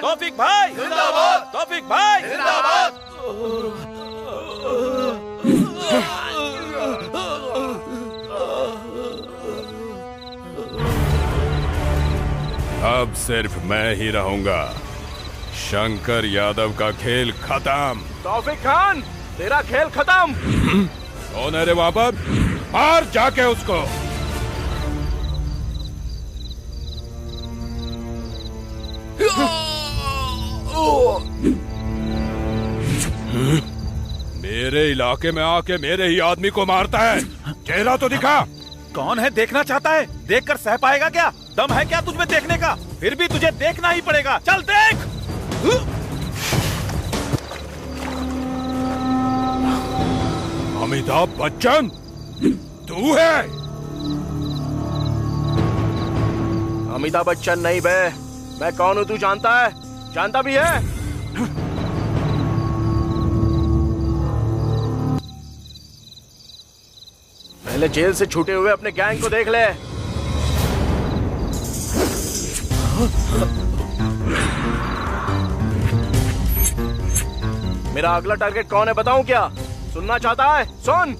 तौफिक भाई जिंदाबाद, तौफिक भाई जिंदाबाद।
अब सिर्फ मैं ही रहूंगा। शंकर यादव का खेल खत्म।
तौफिक खान, तेरा खेल खत्म।
कौन है रे वहां पर? मार जाके उसको। मेरे इलाके में आके मेरे ही आदमी को मारता है। चेहरा तो दिखा।
कौन है देखना चाहता है? देखकर सह पाएगा क्या? दम है क्या तुझमें देखने का? फिर भी तुझे देखना ही पड़ेगा। चल देख।
अमिताभ बच्चन, तू है?
अमिताभ बच्चन नहीं बे, मैं कौन हूँ तू जानता है? जानता भी है? पहले जेल से छूटे हुए अपने गैंग को देख ले। मेरा अगला टारगेट कौन है बताऊं क्या? सुनना चाहता है? सुन।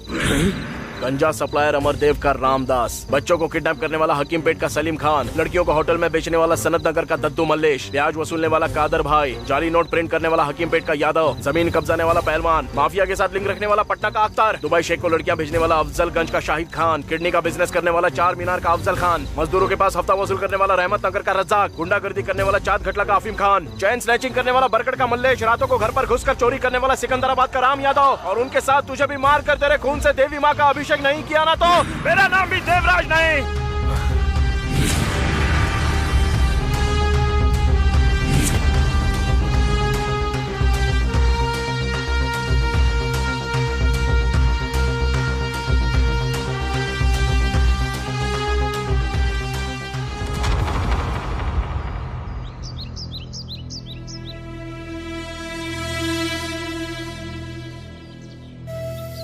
गंजा सप्लायर अमरदेव का रामदास, बच्चों को किडनैप करने वाला हकीमपेट का सलीम खान, लड़कियों को होटल में बेचने वाला सनत नगर का दद्दू मल्लेश, ब्याज वसूलने वाला कादर भाई, जाली नोट प्रिंट करने वाला हकीमपेट का यादव, जमीन कब्जाने वाला पहलवान, माफिया के साथ लिंक रखने वाला पटना का अख्तर, दुबई शेख को लड़कियां भेजने वाला अफजलगंज का शाहिद खान, किडनी का बिजनेस करने वाला चार मीनार का अफजल खान, मजदूरों के पास हफ्ता वसूल करने वाला रहमत नगर का रज्जाक, गुंडागर्दी करने वाला चांद घटला का अफीम खान, चैन स्नैचिंग करने वाला बरकट का मल्लेश, रातों को घर पर घुसकर चोरी करने वाला सिकंदराबाद का राम यादव, और उनके साथ तुझे भी मार कर तेरे खून से देवी माँ का अभिषेक नहीं किया ना तो मेरा नाम भी देवराज नहीं।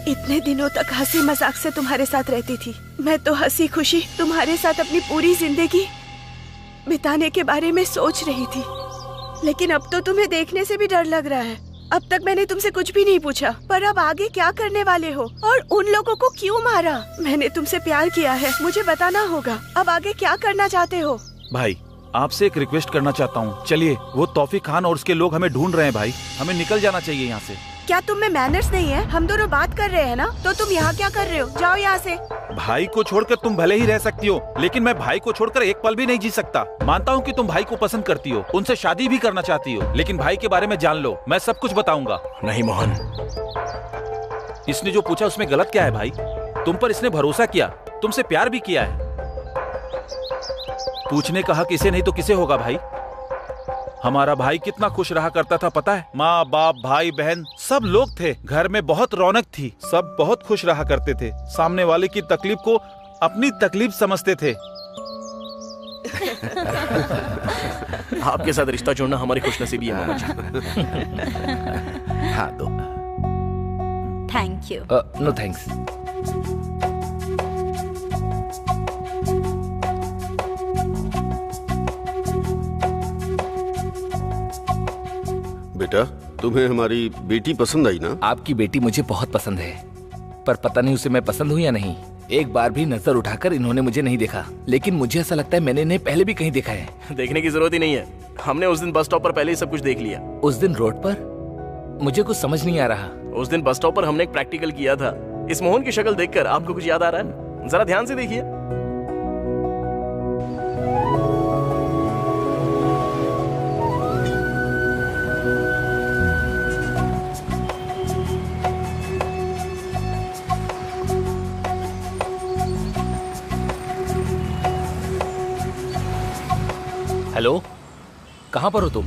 इतने दिनों तक हंसी मजाक से तुम्हारे साथ रहती थी। मैं तो हंसी खुशी तुम्हारे साथ अपनी पूरी जिंदगी बिताने के बारे में सोच रही थी, लेकिन अब तो तुम्हें देखने से भी डर लग रहा है। अब तक मैंने तुमसे कुछ भी नहीं पूछा, पर अब आगे क्या करने वाले हो और उन लोगों को क्यों मारा? मैंने तुमसे प्यार किया है, मुझे बताना होगा। अब आगे क्या करना चाहते हो?
भाई, आपसे एक रिक्वेस्ट करना चाहता हूँ। चलिए, वो तौफिक खान और उसके लोग हमें ढूंढ रहे हैं भाई। हमें निकल जाना चाहिए यहाँ से।
क्या तुम में मैनर्स नहीं है? हम दोनों बात कर रहे हैं ना, तो तुम यहाँ क्या कर रहे हो? जाओ यहाँ से।
भाई को छोड़कर तुम भले ही रह सकती हो, लेकिन मैं भाई को छोड़कर एक पल भी नहीं जी सकता। मानता हूँ कि तुम भाई को पसंद करती हो, उनसे शादी भी करना चाहती हो, लेकिन भाई के बारे में जान लो, मैं सब कुछ बताऊंगा।
नहीं मोहन,
इसने जो पूछा उसमें गलत क्या है भाई? तुम पर इसने भरोसा किया, तुमसे प्यार भी किया है। पूछने का हक इसे नहीं तो किसे होगा भाई? हमारा भाई कितना खुश रहा करता था पता है? माँ बाप भाई बहन सब लोग थे, घर में बहुत रौनक थी, सब बहुत खुश रहा करते थे, सामने वाले की तकलीफ को अपनी तकलीफ समझते थे।
आपके साथ रिश्ता जोड़ना हमारी खुशनसीबी है मामा जी।
हाँ दो।
Thank you.
No thanks.
बेटा, तुम्हें हमारी बेटी पसंद आई ना?
आपकी बेटी मुझे बहुत पसंद है, पर पता नहीं उसे मैं पसंद हूँ या नहीं। एक बार भी नजर उठाकर इन्होंने मुझे नहीं देखा, लेकिन मुझे ऐसा लगता है मैंने इन्हें पहले भी कहीं देखा है।
देखने की जरूरत ही नहीं है, हमने उस दिन बस स्टॉप पर पहले ही सब कुछ देख लिया।
उस दिन रोड पर मुझे कुछ समझ नहीं आ रहा।
उस दिन बस स्टॉप पर हमने एक प्रैक्टिकल किया था। इस मोहन की शक्ल देखकर आपको कुछ याद आ रहा है? जरा ध्यान से देखिए।
हेलो, कहाँ पर हो तुम?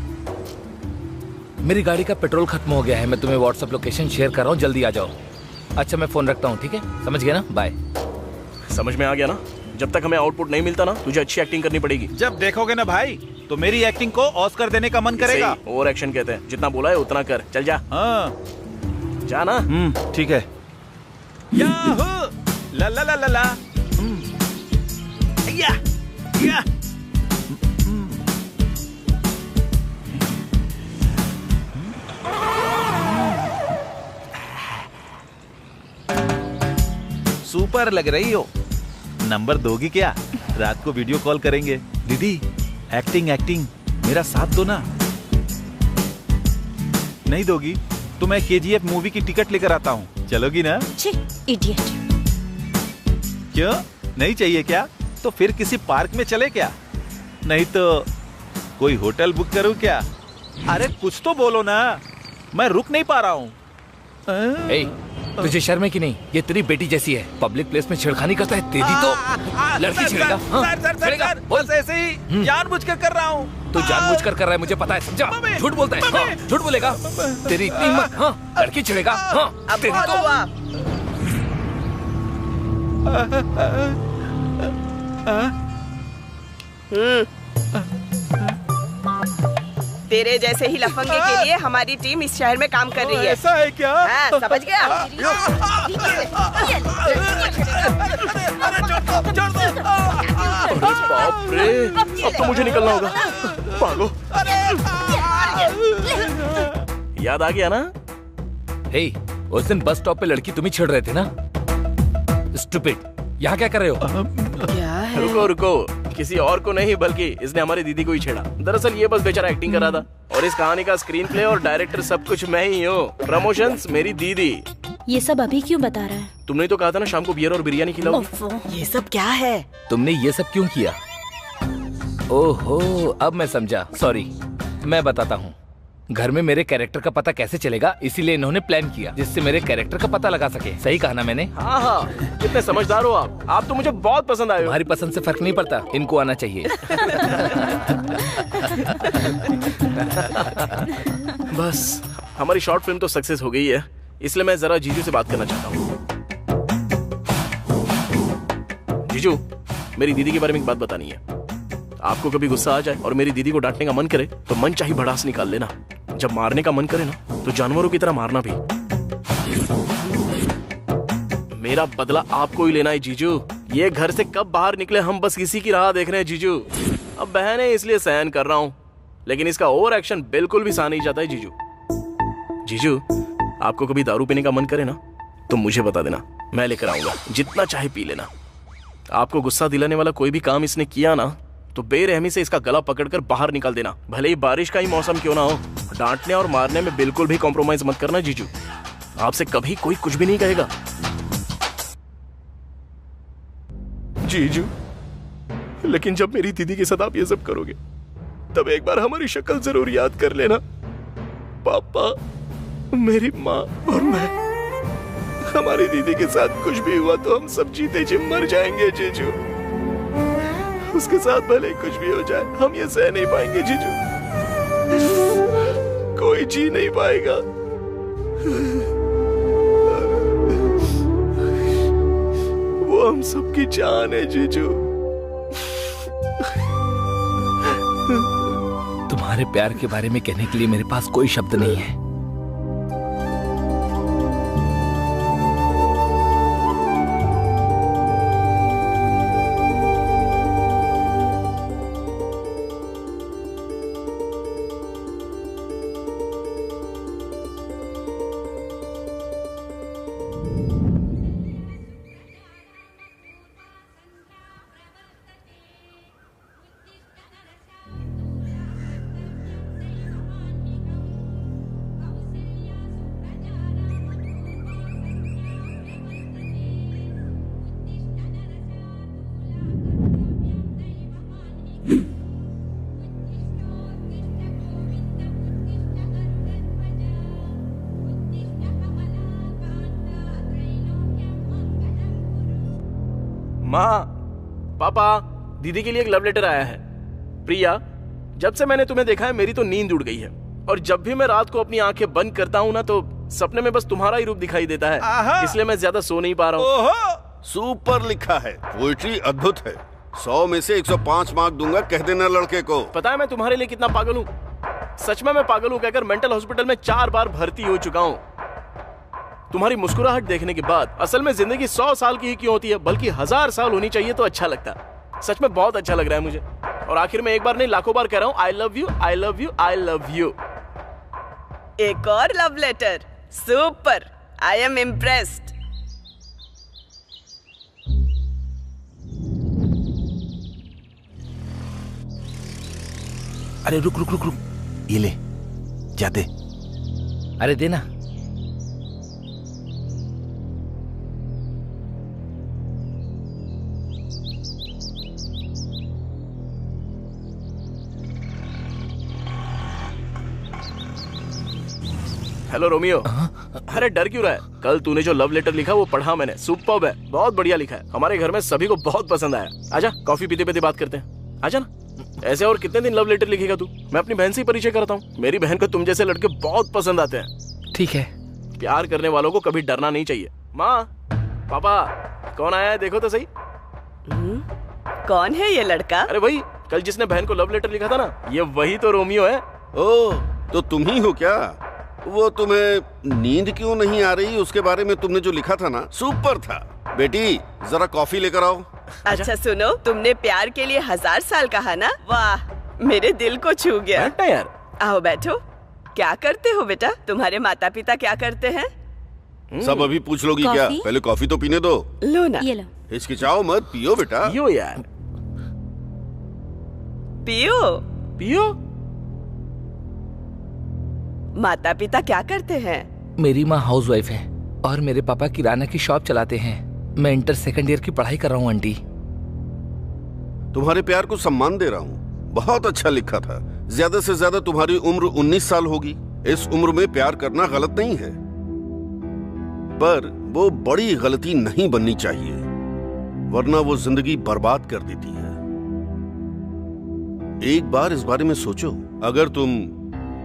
मेरी गाड़ी का पेट्रोल खत्म हो गया है, मैं तुम्हें व्हाट्सएप लोकेशन शेयर कर रहा हूँ, जल्दी आ जाओ। अच्छा मैं फोन रखता हूँ, ठीक है? समझ गया ना? बाय।
समझ में आ गया ना? जब तक हमें आउटपुट नहीं मिलता ना, तुझे अच्छी एक्टिंग करनी पड़ेगी।
जब देखोगे ना भाई, तो मेरी एक्टिंग को ऑस्कर देने का मन करेगा।
ओवर एक्शन कहते हैं, जितना बोला है उतना कर। चल जा।
हाँ
जा ना।
ठीक है। याहू! ला ला ला ला ला। या या। सुपर लग रही हो। नंबर दोगी क्या? रात को वीडियो कॉल करेंगे। दीदी एक्टिंग एक्टिंग मेरा साथ दो ना। नहीं दोगी तो मैं KGF मूवी की टिकट लेकर आता हूँ, चलोगी ना?
इडियट।
क्यों नहीं चाहिए क्या? तो फिर किसी पार्क में चले क्या? नहीं तो कोई होटल बुक करूँ क्या? अरे कुछ तो बोलो ना, मैं रुक नहीं पा रहा हूँ।
तुझे शर्म है कि नहीं? ये तेरी बेटी जैसी है, पब्लिक प्लेस में छेड़खानी करता है। तेरी तो लड़की छेड़ेगा।
सर, बस ऐसे ही जानबूझकर कर रहा हूँ।
तू जानबूझकर कर रहा है, मुझे पता है, समझा? झूठ बोलता है। हाँ, झूठ बोलेगा। तेरी इतनी हिम्मत? हाँ, लड़की छेड़ेगा। हाँ, तेरी
तेरे जैसे ही लफंगे के लिए हमारी टीम इस शहर में काम कर रही है।
ऐसा है क्या?
हाँ, समझ गया?
बाप रे, अब तो मुझे निकलना होगा। भागो। याद आ गया ना?
हे, उस दिन बस स्टॉप पे लड़की तुम ही छेड़ रहे थे ना? स्टूपिड, यहाँ क्या कर रहे हो?
क्या है?
रुको रुको, किसी और को नहीं बल्कि इसने हमारी दीदी को ही छेड़ा। दरअसल ये बस बेचारा एक्टिंग कर रहा था, और इस कहानी का स्क्रीन प्ले और डायरेक्टर सब कुछ मैं ही हूँ। प्रमोशंस मेरी दीदी।
ये सब अभी क्यों बता रहा है?
तुमने तो कहा था ना शाम को बियर और बिरयानी खिलाओगी।
ये सब क्या है?
तुमने ये सब क्यों किया? ओहो, अब मैं समझा। सॉरी, मैं बताता हूँ। घर में मेरे कैरेक्टर का पता कैसे चलेगा, इसीलिए इन्होंने प्लान किया जिससे मेरे कैरेक्टर का पता लगा सके। सही कहा ना मैंने?
हाँ हाँ, कितने समझदार हो आप तो मुझे बहुत पसंद आए हो।
तुम्हारी पसंद से फर्क नहीं पड़ता, इनको आना चाहिए।
बस हमारी शॉर्ट फिल्म तो सक्सेस हो गई है, इसलिए मैं जरा जीजू से बात करना चाहता हूँ। जीजू, मेरी दीदी के बारे में एक बात बतानी है। आपको कभी गुस्सा आ जाए और मेरी दीदी को डांटने का मन करे तो मन चाही भड़ास निकाल लेना। जब मारने का मन करे ना तो जानवरों की तरह मारना भी। मेरा बदला आपको ही लेना है जीजू। ये घर से कब बाहर निकले हम बस इसी की राह देख रहे हैं जीजू। अब बहन है इसलिए सहन कर रहा हूँ, लेकिन इसका ओवर एक्शन बिल्कुल भी सहा नहीं जाता है जीजू। जीजू, आपको कभी दारू पीने का मन करे ना तो मुझे बता देना, मैं लेकर आऊंगा, जितना चाहे पी लेना। आपको गुस्सा दिलाने वाला कोई भी काम इसने किया ना तो बेरहमी से इसका गला पकड़कर बाहर निकाल देना, भले ही बारिश का ही मौसम क्यों ना हो। डांटने और मारने में बिल्कुल भी कॉम्प्रोमाइज मत करना जीजू। आपसे कभी कोई कुछ भी नहीं कहेगा जीजू। लेकिन जब मेरी दीदी के साथ आप ये सब करोगे तब एक बार हमारी शक्ल जरूर याद कर लेना। पापा, मेरी माँ और मैं, हमारी दीदी के साथ कुछ भी हुआ तो हम सब जीते जी मर जाएंगे जीजू। उसके साथ भले कुछ भी हो जाए हम ये सह नहीं पाएंगे जीजू। कोई जी नहीं पाएगा। वो हम सबकी जान है जीजू।
तुम्हारे प्यार के बारे में कहने के लिए मेरे पास कोई शब्द नहीं है।
माँ, पापा, दीदी के लिए एक लव लेटर आया है। प्रिया, जब से मैंने तुम्हें देखा है मेरी तो नींद उड़ गई है, और जब भी मैं रात को अपनी आंखें बंद करता हूँ ना तो सपने में बस तुम्हारा ही रूप दिखाई देता है, इसलिए मैं ज्यादा सो नहीं पा रहा हूँ।
सुपर लिखा है, पोएट्री अद्भुत है। 100 में से 105 मार्क दूंगा, कह देना लड़के को।
पता है मैं तुम्हारे लिए कितना पागल हूँ? सच में मैं पागल हूँ कहकर मेंटल हॉस्पिटल में 4 बार भर्ती हो चुका हूँ। तुम्हारी मुस्कुराहट देखने के बाद असल में जिंदगी 100 साल की ही क्यों होती है, बल्कि 1000 साल होनी चाहिए तो अच्छा लगता। सच में बहुत अच्छा लग रहा है मुझे, और आखिर में एक बार नहीं लाखों बार कह रहा हूँ I love you, I love you, I love you.
एक और love letter, super, I am impressed.
अरे रुक रुक रुक रुक, ये ले, जा दे।
अरे देना।
Hello Romeo. अरे डर क्यों रहा है? कल तूने जो लव लेटर लिखा वो पढ़ा मैंने, सुपर्ब है, बहुत बढ़िया लिखा है। हमारे घर में सभी को बहुत पसंद आया। आजा कॉफी पीते पीते बात करते हैं, आजा ना। ऐसे और कितने दिन लव लेटर लिखेगा तू? मैं अपनी बहन से ही परिचय करता हूँ। मेरी बहन को तुम जैसे लड़के बहुत पसंद आते हैं।
ठीक है।
प्यार करने वालों को कभी डरना नहीं चाहिए। माँ, पापा, कौन आया है देखो तो सही।
कौन है ये लड़का?
अरे वही, कल जिसने बहन को लव लेटर लिखा था ना, ये वही तो रोमियो है।
ओ, तो तुम ही हो क्या? वो तुम्हें नींद क्यों नहीं आ रही उसके बारे में तुमने जो लिखा था ना, सुपर था। बेटी जरा कॉफी लेकर आओ।
अच्छा सुनो, तुमने प्यार के लिए 1000 साल कहा ना, वाह, मेरे दिल को छू गया।
यार
आओ बैठो। क्या करते हो बेटा? तुम्हारे माता पिता क्या करते हैं?
सब अभी पूछ लोगी क्या? पहले कॉफी तो पीने दो।
लो ना।
ये लो।
हिचकिचाओ मत, पियो बेटा।
पियो यार,
पियो।
पियो।
माता पिता क्या करते हैं?
मेरी माँ हाउसवाइफ है और मेरे पापा किराना की शॉप चलाते हैं। मैं इंटर सेकंड ईयर की पढ़ाई कर रहा हूँ आंटी।
तुम्हारे प्यार को सम्मान दे रहा हूँ, बहुत अच्छा लिखा था। ज्यादा से ज्यादा तुम्हारी उम्र 19 साल होगी। इस उम्र में प्यार करना गलत नहीं है, पर वो बड़ी गलती नहीं बननी चाहिए, वरना वो जिंदगी बर्बाद कर देती है। एक बार इस बारे में सोचो, अगर तुम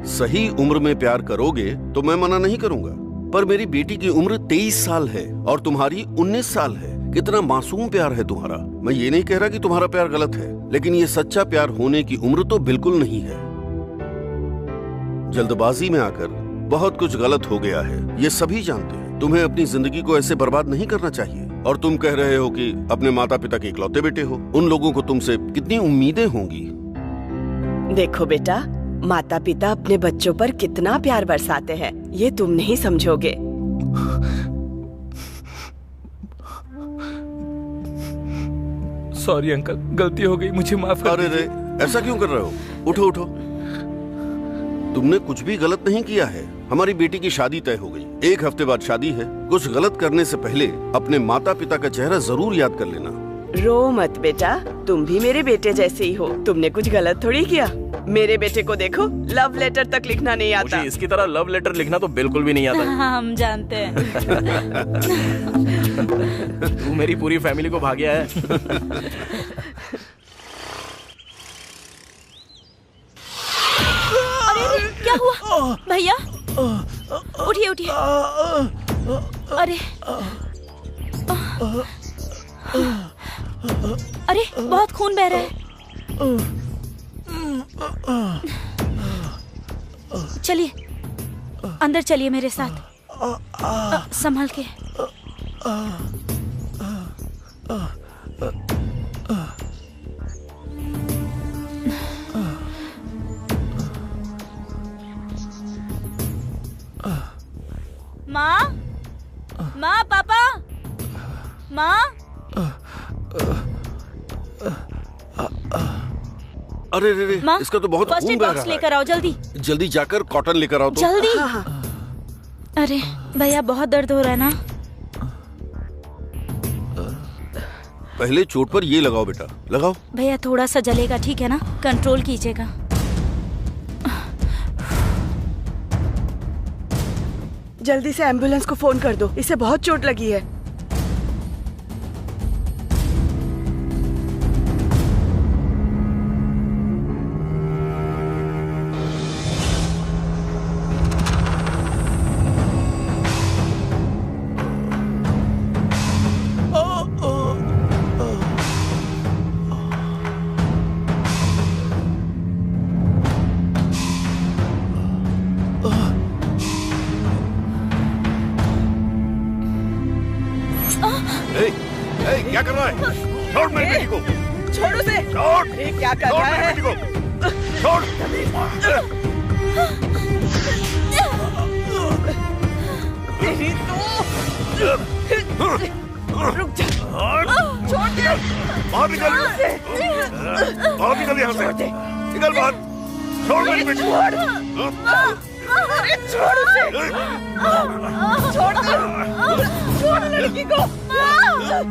सही उम्र में प्यार करोगे तो मैं मना नहीं करूंगा, पर मेरी बेटी की उम्र 23 साल है और तुम्हारी 19 साल है। कितना मासूम प्यार है तुम्हारा। मैं ये नहीं कह रहा कि तुम्हारा प्यार गलत है, लेकिन ये सच्चा प्यार होने की उम्र तो बिल्कुल नहीं है। जल्दबाजी में आकर बहुत कुछ गलत हो गया है, ये सभी जानते हैं। तुम्हें अपनी जिंदगी को ऐसे बर्बाद नहीं करना चाहिए। और तुम कह रहे हो कि अपने माता पिता के इकलौते बेटे हो, उन लोगों को तुमसे कितनी उम्मीदें होंगी।
देखो बेटा, माता पिता अपने बच्चों पर कितना प्यार बरसाते हैं, ये तुम नहीं समझोगे।
सॉरी अंकल, गलती हो गई, मुझे माफ कर
अरे रे, ऐसा क्यों कर रहे हो? उठो उठो। तुमने कुछ भी गलत नहीं किया है। हमारी बेटी की शादी तय हो गई, 1 हफ्ते बाद शादी है। कुछ गलत करने से पहले अपने माता पिता का चेहरा जरूर याद कर लेना।
रो मत बेटा, तुम भी मेरे बेटे जैसे ही हो। तुमने कुछ गलत थोड़ी किया। मेरे बेटे को देखो, लव लेटर तक लिखना नहीं आता।
मुझे इसकी तरह लव लेटर लिखना तो बिल्कुल भी नहीं आता।
हम जानते हैं।
तू मेरी पूरी फैमिली को भाग गया है।
अरे क्या हुआ भैया? उठिए उठिए। अरे अरे बहुत खून बह रहा है। चलिए अंदर चलिए मेरे साथ, संभल के। माँ, माँ, पापा, माँ।
अरे रे रे, इसका तो बहुत खून बह रहा है।
लेकर आओ जल्दी।
जल्दी जाकर कॉटन लेकर आओ तो।
जल्दी। अरे भैया बहुत दर्द हो रहा है ना।
पहले चोट पर ये लगाओ बेटा, लगाओ।
भैया थोड़ा सा जलेगा, ठीक है ना? कंट्रोल कीजिएगा।
जल्दी से एम्बुलेंस को फोन कर दो, इसे बहुत चोट लगी है।
क्या कर रहा है? छोड़ मेरी बेटी को।
छोड़ो से।
छोड़।
ये क्या कर रहा है?
बेटी को छोड़।
तेरी तो रुक जा। छोड़ दे।
बाहर निकल। बाहर निकल यहाँ से। निकल बाहर। छोड़ मेरी बेटी को।
अरे छोड़ उसे। छोड़ दे। छोड़ लड़की को। छोड़।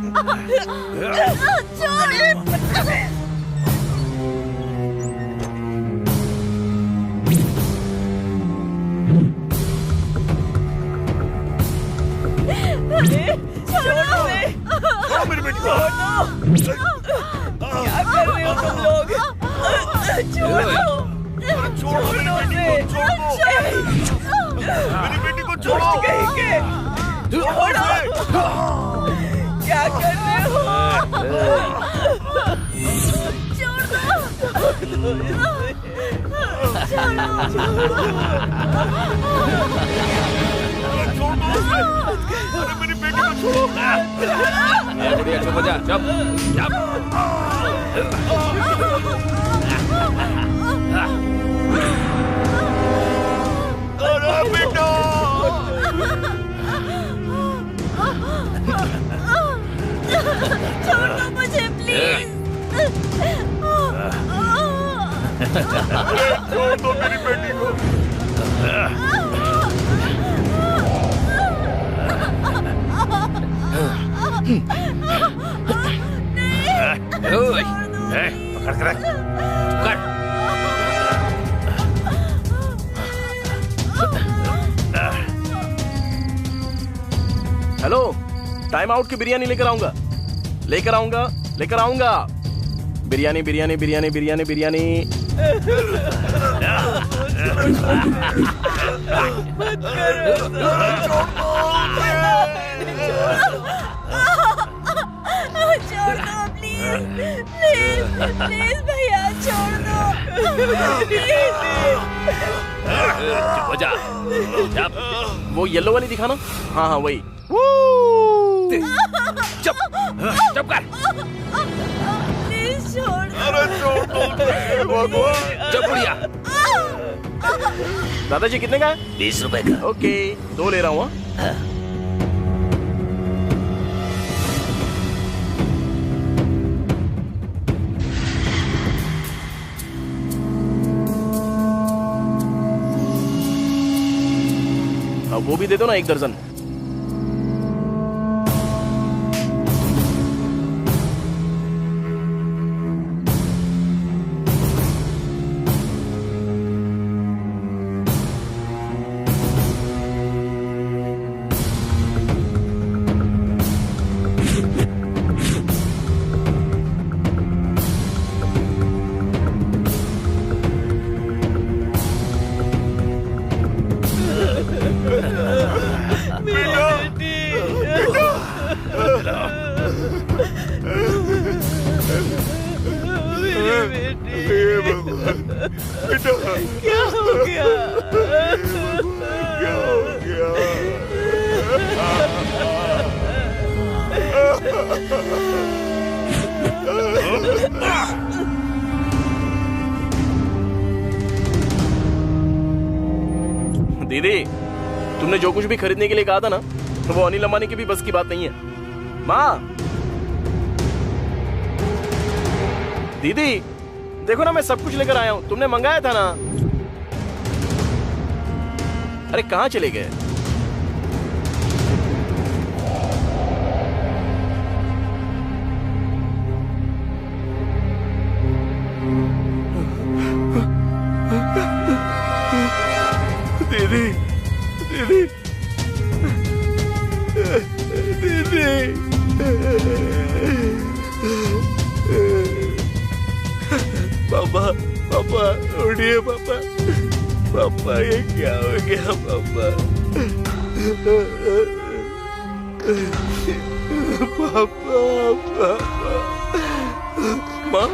छोड़ो से।
मेरी बेटी को।
क्या कर रहे हो तुम लोग? छोड़ो। छोड़ो
मेरी बेटी को छोड़ो।
छोड़ो। क्या कर रहे हो? छोड़ दो।
अरे मेरी बेटी को छोड़ो।
बढ़िया, चुप हो जा, चुप।
अरे बेटा।
छोड़ दो मुझे प्लीज।
छोड़ दो मेरी बेटी को।
पकड़ कर कर।
हेलो, टाइम आउट की बिरयानी लेकर आऊंगा। बिरयानी बिरयानी बिरयानी बिरयानी बिरयानी।
छोड़ दो प्लीज प्लीज भैया छोड़ दो।
चुप हो जा।
वो येलो वाली दिखाना। हाँ हाँ वही।
चुप चुप कर।
प्लीज छोड़ दो।
अरे छोड़ दो भगवान।
चुप बुढ़िया।
दादाजी कितने का है?
20 रुपए का।
ओके, 2 ले रहा हूँ। अब वो भी दे दो ना, 1 दर्जन।
क्या हो गया?
दीदी, तुमने जो कुछ भी खरीदने के लिए कहा था ना, वो अनिल अंबानी की भी बस की बात नहीं है। माँ, दीदी देखो ना, मैं सब कुछ लेकर आया हूँ। तुमने मंगाया था ना। अरे कहाँ चले गए?
दीदी दीदी दीदी पापा पापा उठिए पापा। पापा ये क्या हो गया पापा? पापा पापा माँ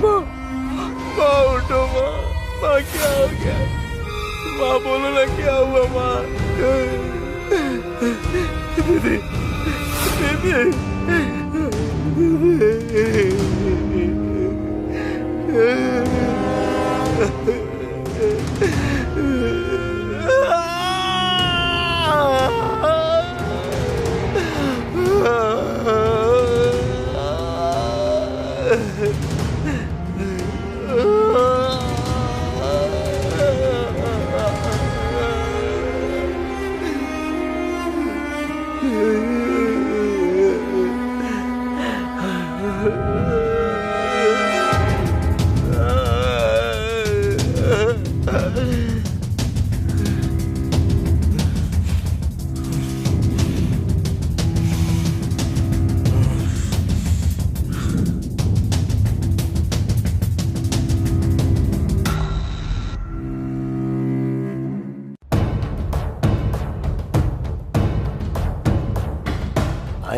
माँ माँ उठो माँ। माँ क्या हो गया? माँ बोलो ना क्या हुआ माँ? दीदी दीदी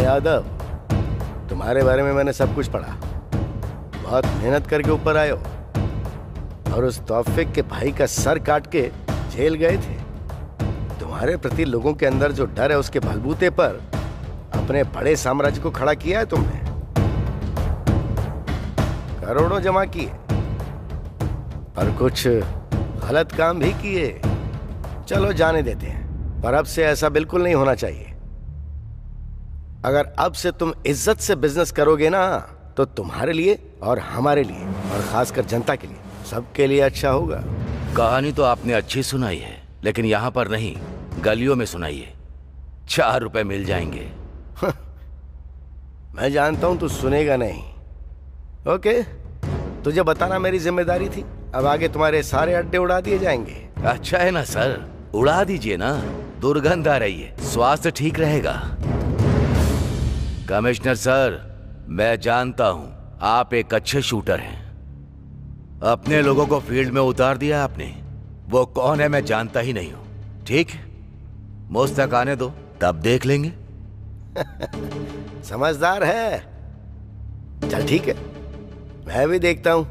यादव, तुम्हारे बारे में मैंने सब कुछ पढ़ा। बहुत मेहनत करके ऊपर आए हो और उस तौफीक के भाई का सर काट के जेल गए थे। तुम्हारे प्रति लोगों के अंदर जो डर है उसके बलबूते पर अपने बड़े साम्राज्य को खड़ा किया है तुमने। करोड़ों जमा किए और कुछ गलत काम भी किए। चलो जाने देते हैं, पर अब से ऐसा बिल्कुल नहीं होना चाहिए। अगर अब से तुम इज्जत से बिजनेस करोगे ना तो तुम्हारे लिए और हमारे लिए और खासकर जनता के लिए, सबके लिए अच्छा होगा।
कहानी तो आपने अच्छी सुनाई है, लेकिन यहाँ पर नहीं, गलियों में सुनाइए। 4 रुपए मिल जाएंगे।
मैं जानता हूं तू सुनेगा नहीं। ओके, तुझे बताना मेरी जिम्मेदारी थी। अब आगे तुम्हारे सारे अड्डे उड़ा दिए जाएंगे।
अच्छा है ना सर, उड़ा दीजिए ना। दुर्गंध आ रही है, स्वास्थ्य ठीक रहेगा। कमिश्नर सर, मैं जानता हूं आप एक अच्छे शूटर हैं। अपने लोगों को फील्ड में उतार दिया आपने। वो कौन है मैं जानता ही नहीं हूं। ठीक, मुझ तक आने दो, तब देख लेंगे।
समझदार है। चल ठीक है, मैं भी देखता हूं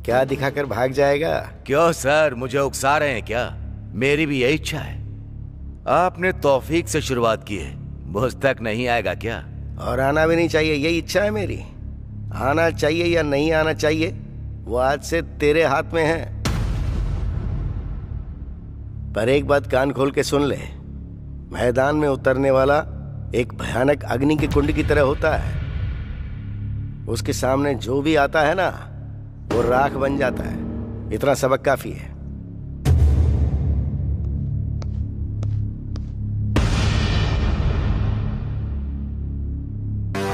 क्या दिखाकर भाग जाएगा।
क्यों सर, मुझे उकसा रहे हैं क्या? मेरी भी यही इच्छा है। आपने तौफीक से शुरुआत की है, मुझ तक नहीं आएगा क्या?
और आना भी नहीं चाहिए, यही इच्छा है मेरी। आना चाहिए या नहीं आना चाहिए वो आज से तेरे हाथ में है। पर एक बात कान खोल के सुन ले, मैदान में उतरने वाला एक भयानक अग्नि के कुंड की तरह होता है। उसके सामने जो भी आता है ना वो राख बन जाता है। इतना सबक काफी है।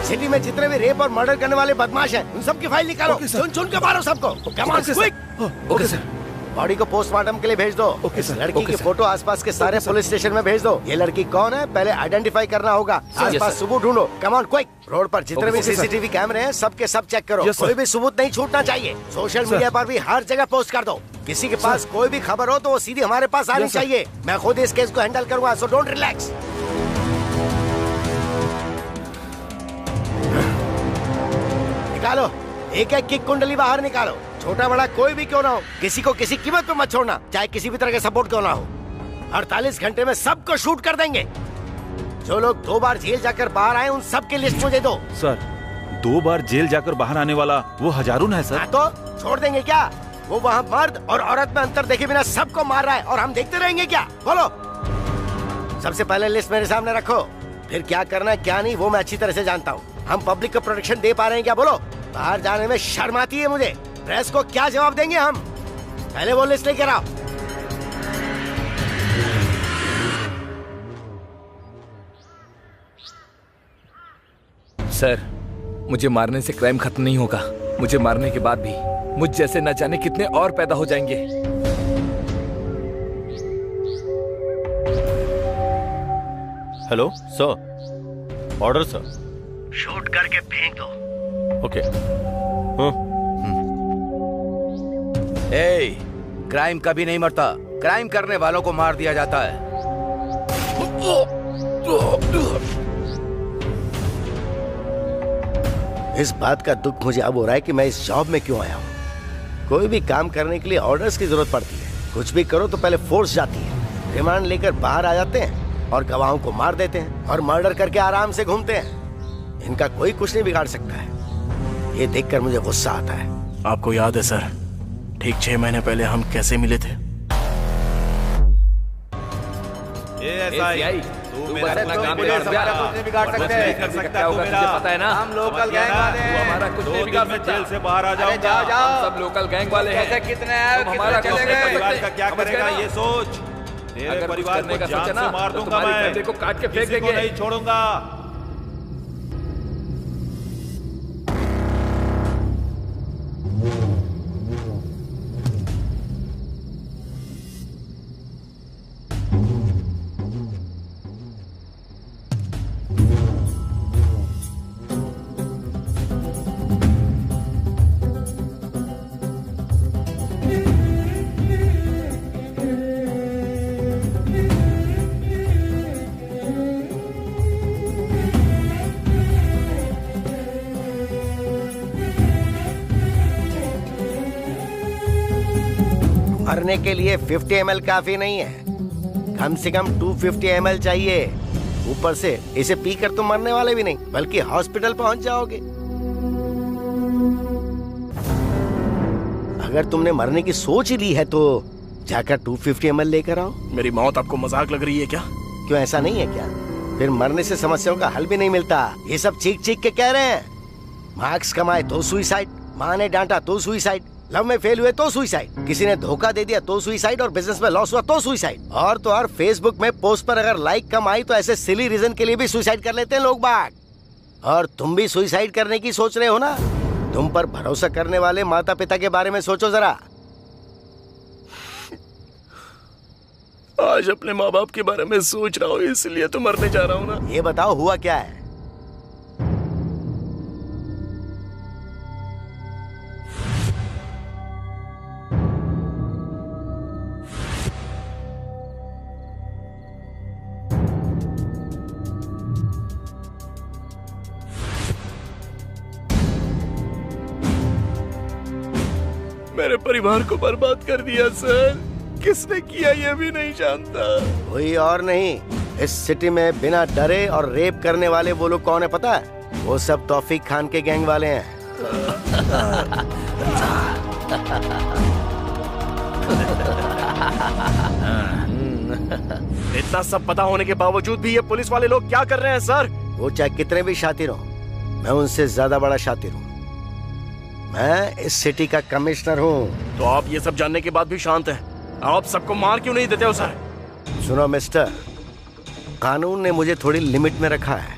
सिटी में जितने भी रेप और मर्डर करने वाले बदमाश हैं, उन सबकी फाइल निकालो। चुन चुन के मारो सबको। Come on quick.
Okay sir.
Body को पोस्टमार्टम के लिए भेज दो। लड़की की फोटो आसपास के सारे पुलिस स्टेशन में भेज दो। ये लड़की कौन है पहले आइडेंटिफाई करना होगा। आसपास सबूत ढूंढो। Come on quick. रोड पर जितने भी सीसीटीवी कैमरे हैं सबके सब चेक करो। कोई भी सबूत नहीं छूटना चाहिए। सोशल मीडिया पर भी हर जगह पोस्ट कर दो। किसी के पास कोई भी खबर हो तो वो सीधी हमारे पास आनी चाहिए। मैं खुद इस केस को हैंडल करूंगा, सो डोंट रिलैक्स। निकालो, एक एक की कुंडली बाहर निकालो। छोटा बड़ा कोई भी क्यों ना हो, किसी को किसी कीमत पे मत छोड़ना, चाहे किसी भी तरह का सपोर्ट क्यों ना हो। 48 घंटे में सबको शूट कर देंगे। जो लोग 2 बार जेल जाकर बाहर आए उन सब की लिस्ट मुझे दो।
सर, 2 बार जेल जाकर बाहर आने वाला वो हजारून है सर।
तो छोड़ देंगे क्या? वो वहाँ मर्द और औरत में अंतर देखे बिना सबको मार रहा है और हम देखते रहेंगे क्या? बोलो। सबसे पहले लिस्ट मेरे सामने रखो, फिर क्या करना है क्या नहीं वो मैं अच्छी तरह से जानता हूँ। हम पब्लिक को प्रोटेक्शन दे पा रहे हैं क्या? बोलो। बाहर जाने में शर्म आती है मुझे। प्रेस को क्या जवाब देंगे हम? पहले वो लिस्ट लेकर आओ।
सर, मुझे मारने से क्राइम खत्म नहीं होगा। मुझे मारने के बाद भी मुझ जैसे न जाने कितने और पैदा हो जाएंगे।
Hello sir, order sir.
Shoot करके फेंक दो।
ओके।
ए, क्राइम कभी नहीं मरता, क्राइम करने वालों को मार दिया जाता है।
इस बात का दुख मुझे अब हो रहा है कि मैं इस जॉब में क्यों आया हूँ। कोई भी काम करने के लिए ऑर्डर्स की जरूरत पड़ती है। कुछ भी करो तो पहले फोर्स जाती है। रिमांड लेकर बाहर आ जाते हैं और गवाहों को मार देते हैं और मर्डर करके आराम से घूमते हैं। इनका कोई कुछ नहीं बिगाड़ सकता है। ये देखकर मुझे गुस्सा आता है।
आपको याद है सर, ठीक 6 महीने पहले हम कैसे मिले थे?
तू मेरा अपना काम बिगाड़ सकता है, तुझे पता है ना?
हम लोकल गैंग वाले हैं।
हमारा कुछ नहीं बिगाड़ सकता।
जेल से बाहर आ जाऊंगा।
हम सब लोकल गैंग वाले हैं।
कैसे कितने आए,
हमारा
कितने चले गए?
परिवार का क्या करेगा ये सोच। तेरे
अगर
परिवार
करने
को
का
जान
सोचा
से
ना
मार
तो
दूंगा
तुम्हारी
मैं,
फैमिली को काट के फेंक
किसी को
देंगे।
नहीं छोड़ूंगा।
मरने के लिए 50 ml काफी नहीं है, कम से कम 250 ml चाहिए। ऊपर से इसे पीकर तुम मरने वाले भी नहीं बल्कि हॉस्पिटल पहुंच जाओगे। अगर तुमने मरने की सोच ही ली है तो जाकर 250 ml लेकर आओ।
मेरी मौत आपको मजाक लग रही है क्या?
क्यों, ऐसा नहीं है क्या? फिर मरने से समस्याओं का हल भी नहीं मिलता। ये सब चीख चीख के कह रहे हैं। मार्क्स कमाए तो सुइसाइड, माँ ने डांटा तो सुइसाइड, लव में फेल हुए तो सुइसाइड, किसी ने धोखा दे दिया तो सुइसाइड, और बिजनेस में लॉस हुआ तो सुइसाइड। और तो और फेसबुक में पोस्ट पर अगर लाइक कम आई तो ऐसे सिली रीजन के लिए भी सुइसाइड कर लेते हैं लोग बाग। और तुम भी सुइसाइड करने की सोच रहे हो ना? तुम पर भरोसा करने वाले माता पिता के बारे में सोचो जरा।
आज अपने माँ बाप के बारे में सोच रहा हूँ, इसलिए तो मरने जा रहा हूँ ना।
ये बताओ हुआ क्या है?
मेरे परिवार को बर्बाद कर दिया सर। किसने किया ये भी नहीं जानता।
कोई और नहीं, इस सिटी में बिना डरे और रेप करने वाले वो लोग कौन है पता है? वो सब तौफीक खान के गैंग वाले हैं।
इतना सब पता होने के बावजूद भी ये पुलिस वाले लोग क्या कर रहे हैं सर?
वो चाहे कितने भी शातिर हो, मैं उनसे ज्यादा बड़ा शातिर हूँ। मैं इस सिटी का कमिश्नर हूँ।
तो आप ये सब जानने के बाद भी शांत हैं? आप सबको मार क्यों नहीं देते हो सर?
सुनो मिस्टर, कानून ने मुझे थोड़ी लिमिट में रखा है।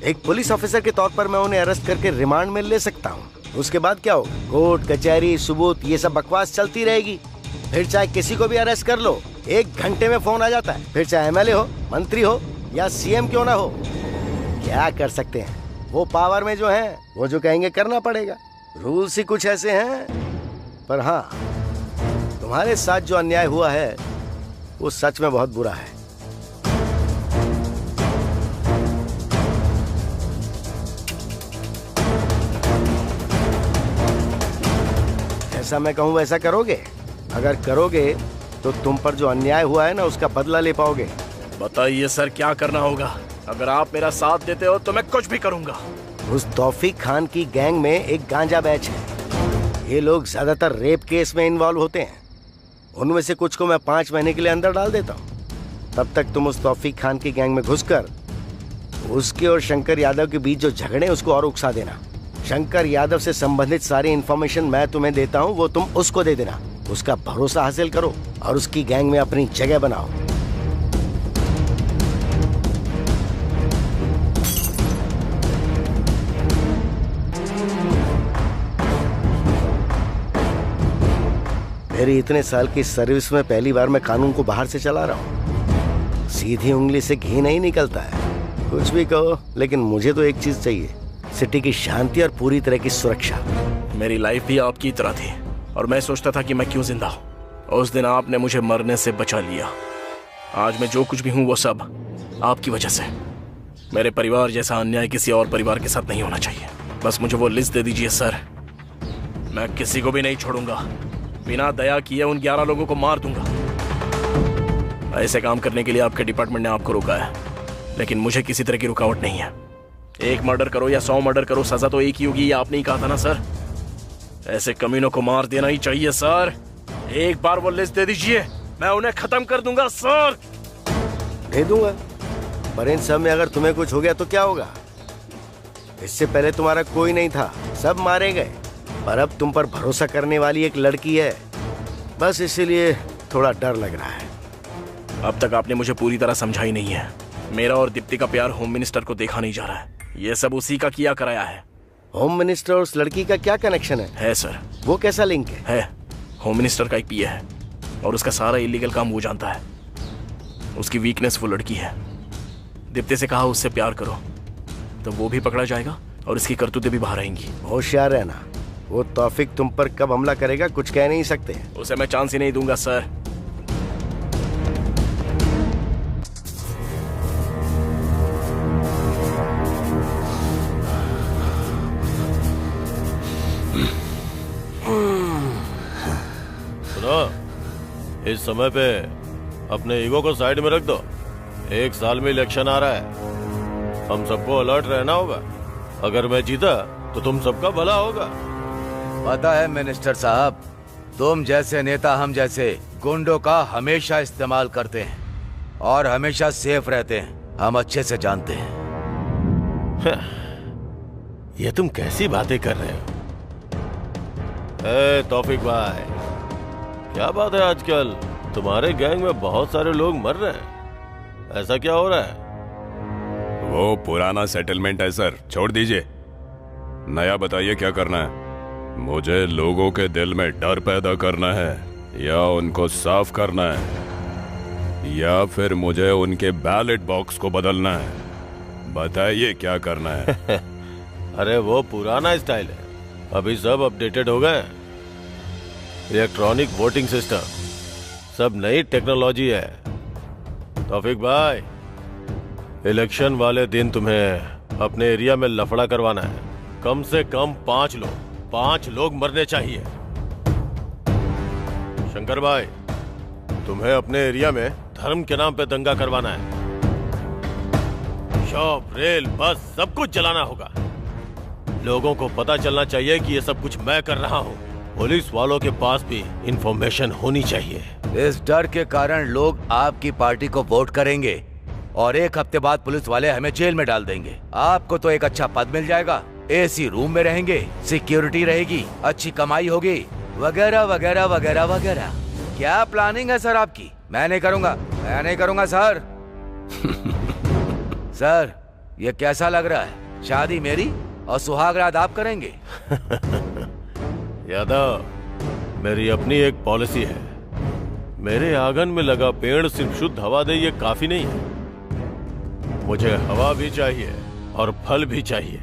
एक पुलिस ऑफिसर के तौर पर मैं उन्हें अरेस्ट करके रिमांड में ले सकता हूँ। उसके बाद क्या हो? कोर्ट कचहरी सबूत ये सब बकवास चलती रहेगी। फिर चाहे किसी को भी अरेस्ट कर लो, 1 घंटे में फोन आ जाता है। फिर चाहे एमएलए हो, मंत्री हो या सीएम क्यों ना हो, क्या कर सकते हैं? वो पावर में जो है वो जो कहेंगे करना पड़ेगा। रूल्स ही कुछ ऐसे हैं। पर हाँ, तुम्हारे साथ जो अन्याय हुआ है वो सच में बहुत बुरा है। ऐसा मैं कहूं वैसा करोगे? अगर करोगे तो तुम पर जो अन्याय हुआ है ना उसका बदला ले पाओगे।
बताइए सर, क्या करना होगा? अगर आप मेरा साथ देते हो तो मैं कुछ भी करूंगा।
उस तौफीक खान की गैंग में एक गांजा बैच है। ये लोग ज्यादातर रेप केस में इन्वॉल्व होते हैं। उनमें से कुछ को मैं 5 महीने के लिए अंदर डाल देता हूँ। तब तक तुम उस तौफीक खान की गैंग में घुसकर उसके और शंकर यादव के बीच जो झगड़े उसको और उकसा देना। शंकर यादव से संबंधित सारी इन्फॉर्मेशन मैं तुम्हें देता हूँ, वो तुम उसको दे देना। उसका भरोसा हासिल करो और उसकी गैंग में अपनी जगह बनाओ। मेरी इतने साल की सर्विस में पहली बार मैं कानून को बाहर से चला रहा हूँ। सीधी उंगली से घी नहीं निकलता है। कुछ भी कहो, लेकिन मुझे तो एक चीज चाहिए, सिटी की शांति और पूरी तरह की सुरक्षा।
मेरी लाइफ भी आपकी तरह थी और मैं सोचता था कि मैं क्यों जिंदा हूँ। उस दिन आपने मुझे मरने से बचा लिया। आज मैं जो कुछ भी हूँ वो सब आपकी वजह से। मेरे परिवार जैसा अन्याय किसी और परिवार के साथ नहीं होना चाहिए। बस मुझे वो लिस्ट दे दीजिए सर, मैं किसी को भी नहीं छोड़ूंगा। बिना दया किए उन 11 लोगों को मार दूंगा। ऐसे काम करने के लिए आपके डिपार्टमेंट ने आपको रोका है, लेकिन मुझे किसी तरह की रुकावट नहीं है। एक मर्डर करो या 100 मर्डर करो, सजा तो एक ही होगी, ये आपने ही कहा था ना सर। ऐसे कमीनों को मार देना ही चाहिए सर। एक बार वो लिस्ट दे दीजिए, मैं उन्हें खत्म कर दूंगा सर।
दे दूंगा, पर इन सब में अगर तुम्हें कुछ हो गया तो क्या होगा? इससे पहले तुम्हारा कोई नहीं था, सब मारे गए, पर अब तुम पर भरोसा करने वाली एक लड़की है, बस इसीलिए थोड़ा डर लग रहा है।
अब तक आपने मुझे पूरी तरह समझा ही नहीं है। मेरा और दीप्ति का प्यार होम मिनिस्टर को देखा नहीं जा रहा है, ये सब उसी का किया कराया है।
होम मिनिस्टर और उस लड़की का क्या कनेक्शन है
सर।
वो कैसा लिंक है?
होम मिनिस्टर का एक पीए है और उसका सारा इलीगल काम वो जानता है। उसकी वीकनेस वो लड़की है। दीप्ति से कहा उससे प्यार करो तो वो भी पकड़ा जाएगा और इसकी करतूतें भी बाहर आएंगी।
होशियार रहना, वो तौफिक तुम पर कब हमला करेगा कुछ कह नहीं सकते।
उसे मैं चांस ही नहीं दूंगा सर।
इस समय पे अपने ईगो को साइड में रख दो। 1 साल में इलेक्शन आ रहा है, हम सबको अलर्ट रहना होगा। अगर मैं जीता तो तुम सबका भला होगा।
पता है मिनिस्टर साहब, तुम जैसे नेता हम जैसे गुंडों का हमेशा इस्तेमाल करते हैं और हमेशा सेफ रहते हैं, हम अच्छे से जानते हैं।
ये तुम कैसी बातें कर रहे हो? तौफिक भाई, क्या बात है, आजकल तुम्हारे गैंग में बहुत सारे लोग मर रहे हैं, ऐसा क्या हो रहा है?
वो पुराना सेटलमेंट है सर, छोड़ दीजिए। नया बताइए क्या करना है? मुझे लोगों के दिल में डर पैदा करना है या उनको साफ करना है या फिर मुझे उनके बैलेट बॉक्स को बदलना है? बताइए क्या करना है?
अरे वो पुराना स्टाइल है, अभी सब अपडेटेड हो गए। इलेक्ट्रॉनिक वोटिंग सिस्टम, सब नई टेक्नोलॉजी है। तौफिक भाई, इलेक्शन वाले दिन तुम्हें अपने एरिया में लफड़ा करवाना है। कम से कम 5 लोग मरने चाहिए। शंकर भाई, तुम्हें अपने एरिया में धर्म के नाम पे दंगा करवाना है। शॉप, रेल, बस सब कुछ जलाना होगा। लोगों को पता चलना चाहिए कि ये सब कुछ मैं कर रहा हूँ। पुलिस वालों के पास भी इंफॉर्मेशन होनी चाहिए।
इस डर के कारण लोग आपकी पार्टी को वोट करेंगे और 1 हफ्ते बाद पुलिस वाले हमें जेल में डाल देंगे। आपको तो एक अच्छा पद मिल जाएगा, एसी रूम में रहेंगे, सिक्योरिटी रहेगी, अच्छी कमाई होगी, वगैरह वगैरह वगैरह वगैरह। क्या प्लानिंग है सर आपकी? मैं नहीं करूंगा सर। सर, ये कैसा लग रहा है? शादी मेरी और सुहागरात आप करेंगे?
यादव, मेरी अपनी एक पॉलिसी है। मेरे आंगन में लगा पेड़ सिर्फ शुद्ध हवा दे ये काफी नहीं है, मुझे हवा भी चाहिए और फल भी चाहिए,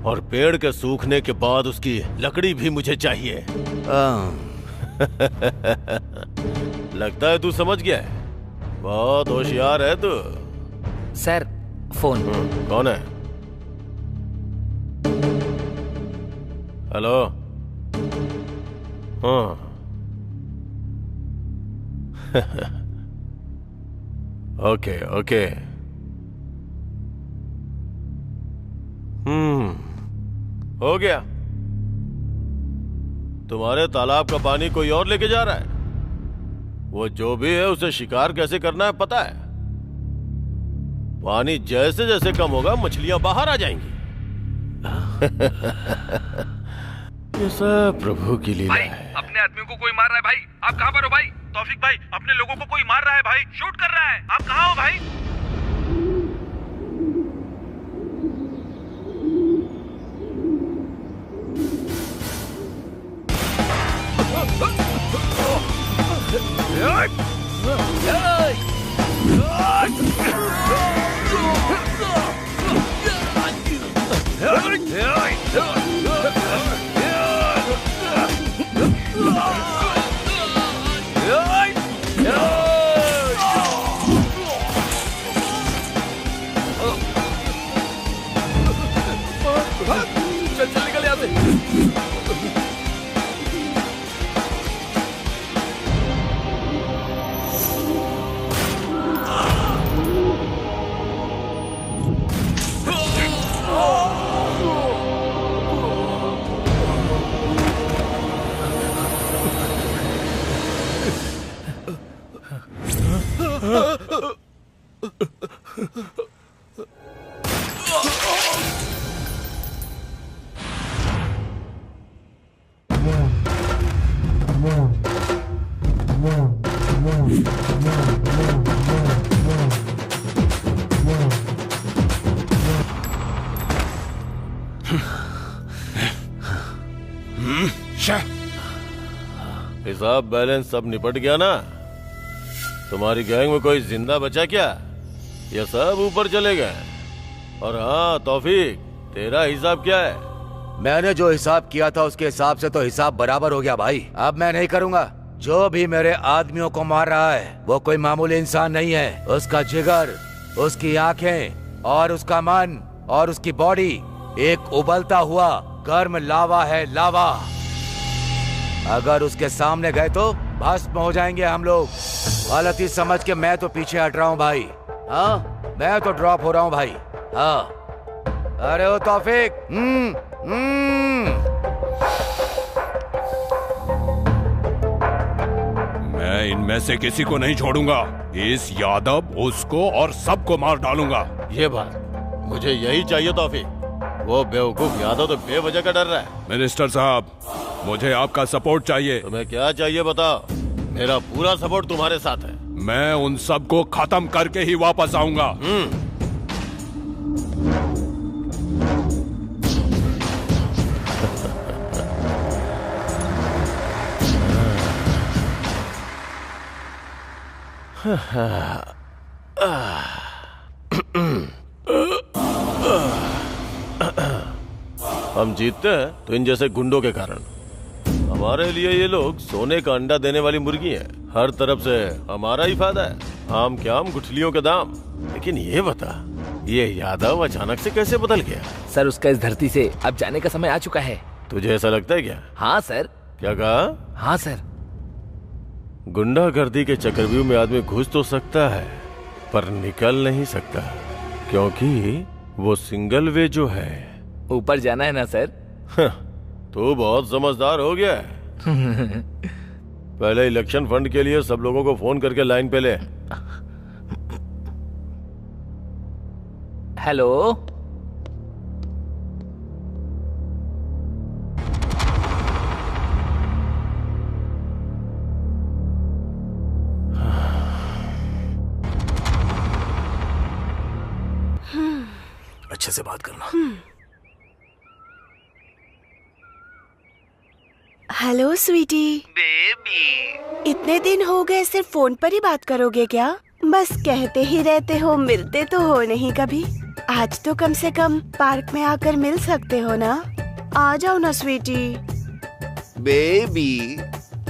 और पेड़ के सूखने के बाद उसकी लकड़ी भी मुझे चाहिए। लगता है तू समझ गया है, बहुत होशियार है तू।
Sir, phone.
कौन है? हेलो। हाँ। ओके। हो गया। तुम्हारे तालाब का पानी कोई और लेके जा रहा है। वो जो भी है उसे शिकार कैसे करना है पता है। पानी जैसे जैसे कम होगा मछलियां बाहर आ जाएंगी। ये सब प्रभु की लीला है।
अपने आदमियों को कोई मार रहा है भाई। आप कहाँ पर हो भाई? तौफिक भाई, अपने लोगों को कोई मार रहा है भाई, शूट कर रहा है। आप कहाँ हो भाई?
हिसाब बैलेंस सब निपट गया ना? तुम्हारी गैंग में कोई जिंदा बचा क्या? ये सब ऊपर चले गए? और हाँ तौफीक, तेरा हिसाब क्या है?
मैंने जो हिसाब किया था उसके हिसाब से तो हिसाब बराबर हो गया भाई। अब मैं नहीं करूंगा। जो भी मेरे आदमियों को मार रहा है वो कोई मामूली इंसान नहीं है। उसका जिगर, उसकी आंखें और उसका मन और उसकी बॉडी एक उबलता हुआ गर्म लावा है, लावा। अगर उसके सामने गए तो भस्म हो जाएंगे हम लोग। गलत ही समझ के मैं तो पीछे हट रहा हूँ भाई। हाँ, मैं तो ड्रॉप हो रहा हूँ भाई। हाँ, अरे ओ तौफीक।
मैं इनमें से किसी को नहीं छोड़ूंगा। इस यादव, उसको और सबको मार डालूंगा।
ये बात मुझे यही चाहिए तौफीक। वो बेवकूफ यादव तो बेवजह का डर रहा है।
मिनिस्टर साहब, मुझे आपका सपोर्ट चाहिए।
तुम्हें क्या चाहिए बताओ? मेरा पूरा सपोर्ट तुम्हारे साथ है।
मैं उन सबको खत्म करके ही वापस आऊंगा।
हम जीतते हैं तो इन जैसे गुंडों के कारण। हमारे लिए ये लोग सोने का अंडा देने वाली मुर्गी है। हर तरफ से हमारा ही फायदा है। आम के आम, गुठलियों के दाम। लेकिन ये बता, ये यादव अचानक से कैसे बदल गया?
सर, उसका इस धरती से अब जाने का समय आ चुका है।
तुझे ऐसा लगता है क्या?
हाँ सर।
क्या कहा?
हाँ सर।
गुंडागर्दी के चक्रव्यूह में आदमी घुस तो सकता है पर निकल नहीं सकता, क्योंकि वो सिंगल वे जो है।
ऊपर जाना है ना सर?
तू बहुत समझदार हो गया है। पहले इलेक्शन फंड के लिए सब लोगों को फोन करके लाइन पे ले।
हेलो,
अच्छे से बात करना।
हेलो स्वीटी।
बेबी,
इतने दिन हो गए, सिर्फ फोन पर ही बात करोगे क्या? बस कहते ही रहते हो, मिलते तो हो नहीं कभी। आज तो कम से कम पार्क में आकर मिल सकते हो ना? आ जाओ ना स्वीटी।
बेबी,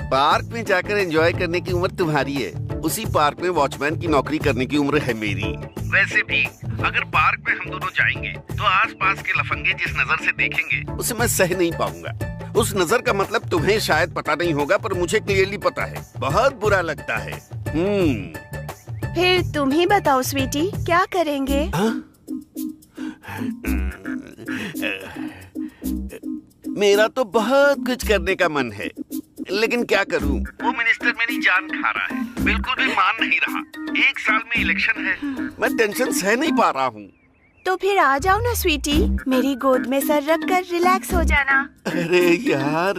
पार्क में जाकर एंजॉय करने की उम्र तुम्हारी है, उसी पार्क में वॉचमैन की नौकरी करने की उम्र है मेरी।
वैसे भी अगर पार्क में हम दोनों जाएंगे तो आसपास के लफंगे जिस नजर से देखेंगे
उसे मैं सह नहीं पाऊंगा। उस नजर का मतलब तुम्हें शायद पता नहीं होगा, पर मुझे क्लियरली पता है। बहुत बुरा लगता है।
फिर तुम ही बताओ स्वीटी, क्या करेंगे?
मेरा तो बहुत कुछ करने का मन है, लेकिन क्या करूं?
वो मिनिस्टर मेरी जान खा रहा है, बिल्कुल भी मान नहीं रहा। 1 साल में इलेक्शन है।
मैं टेंशन सह नहीं पा रहा हूँ।
तो फिर आ जाओ ना स्वीटी, मेरी गोद में सर रख कर रिलैक्स हो जाना।
अरे यार,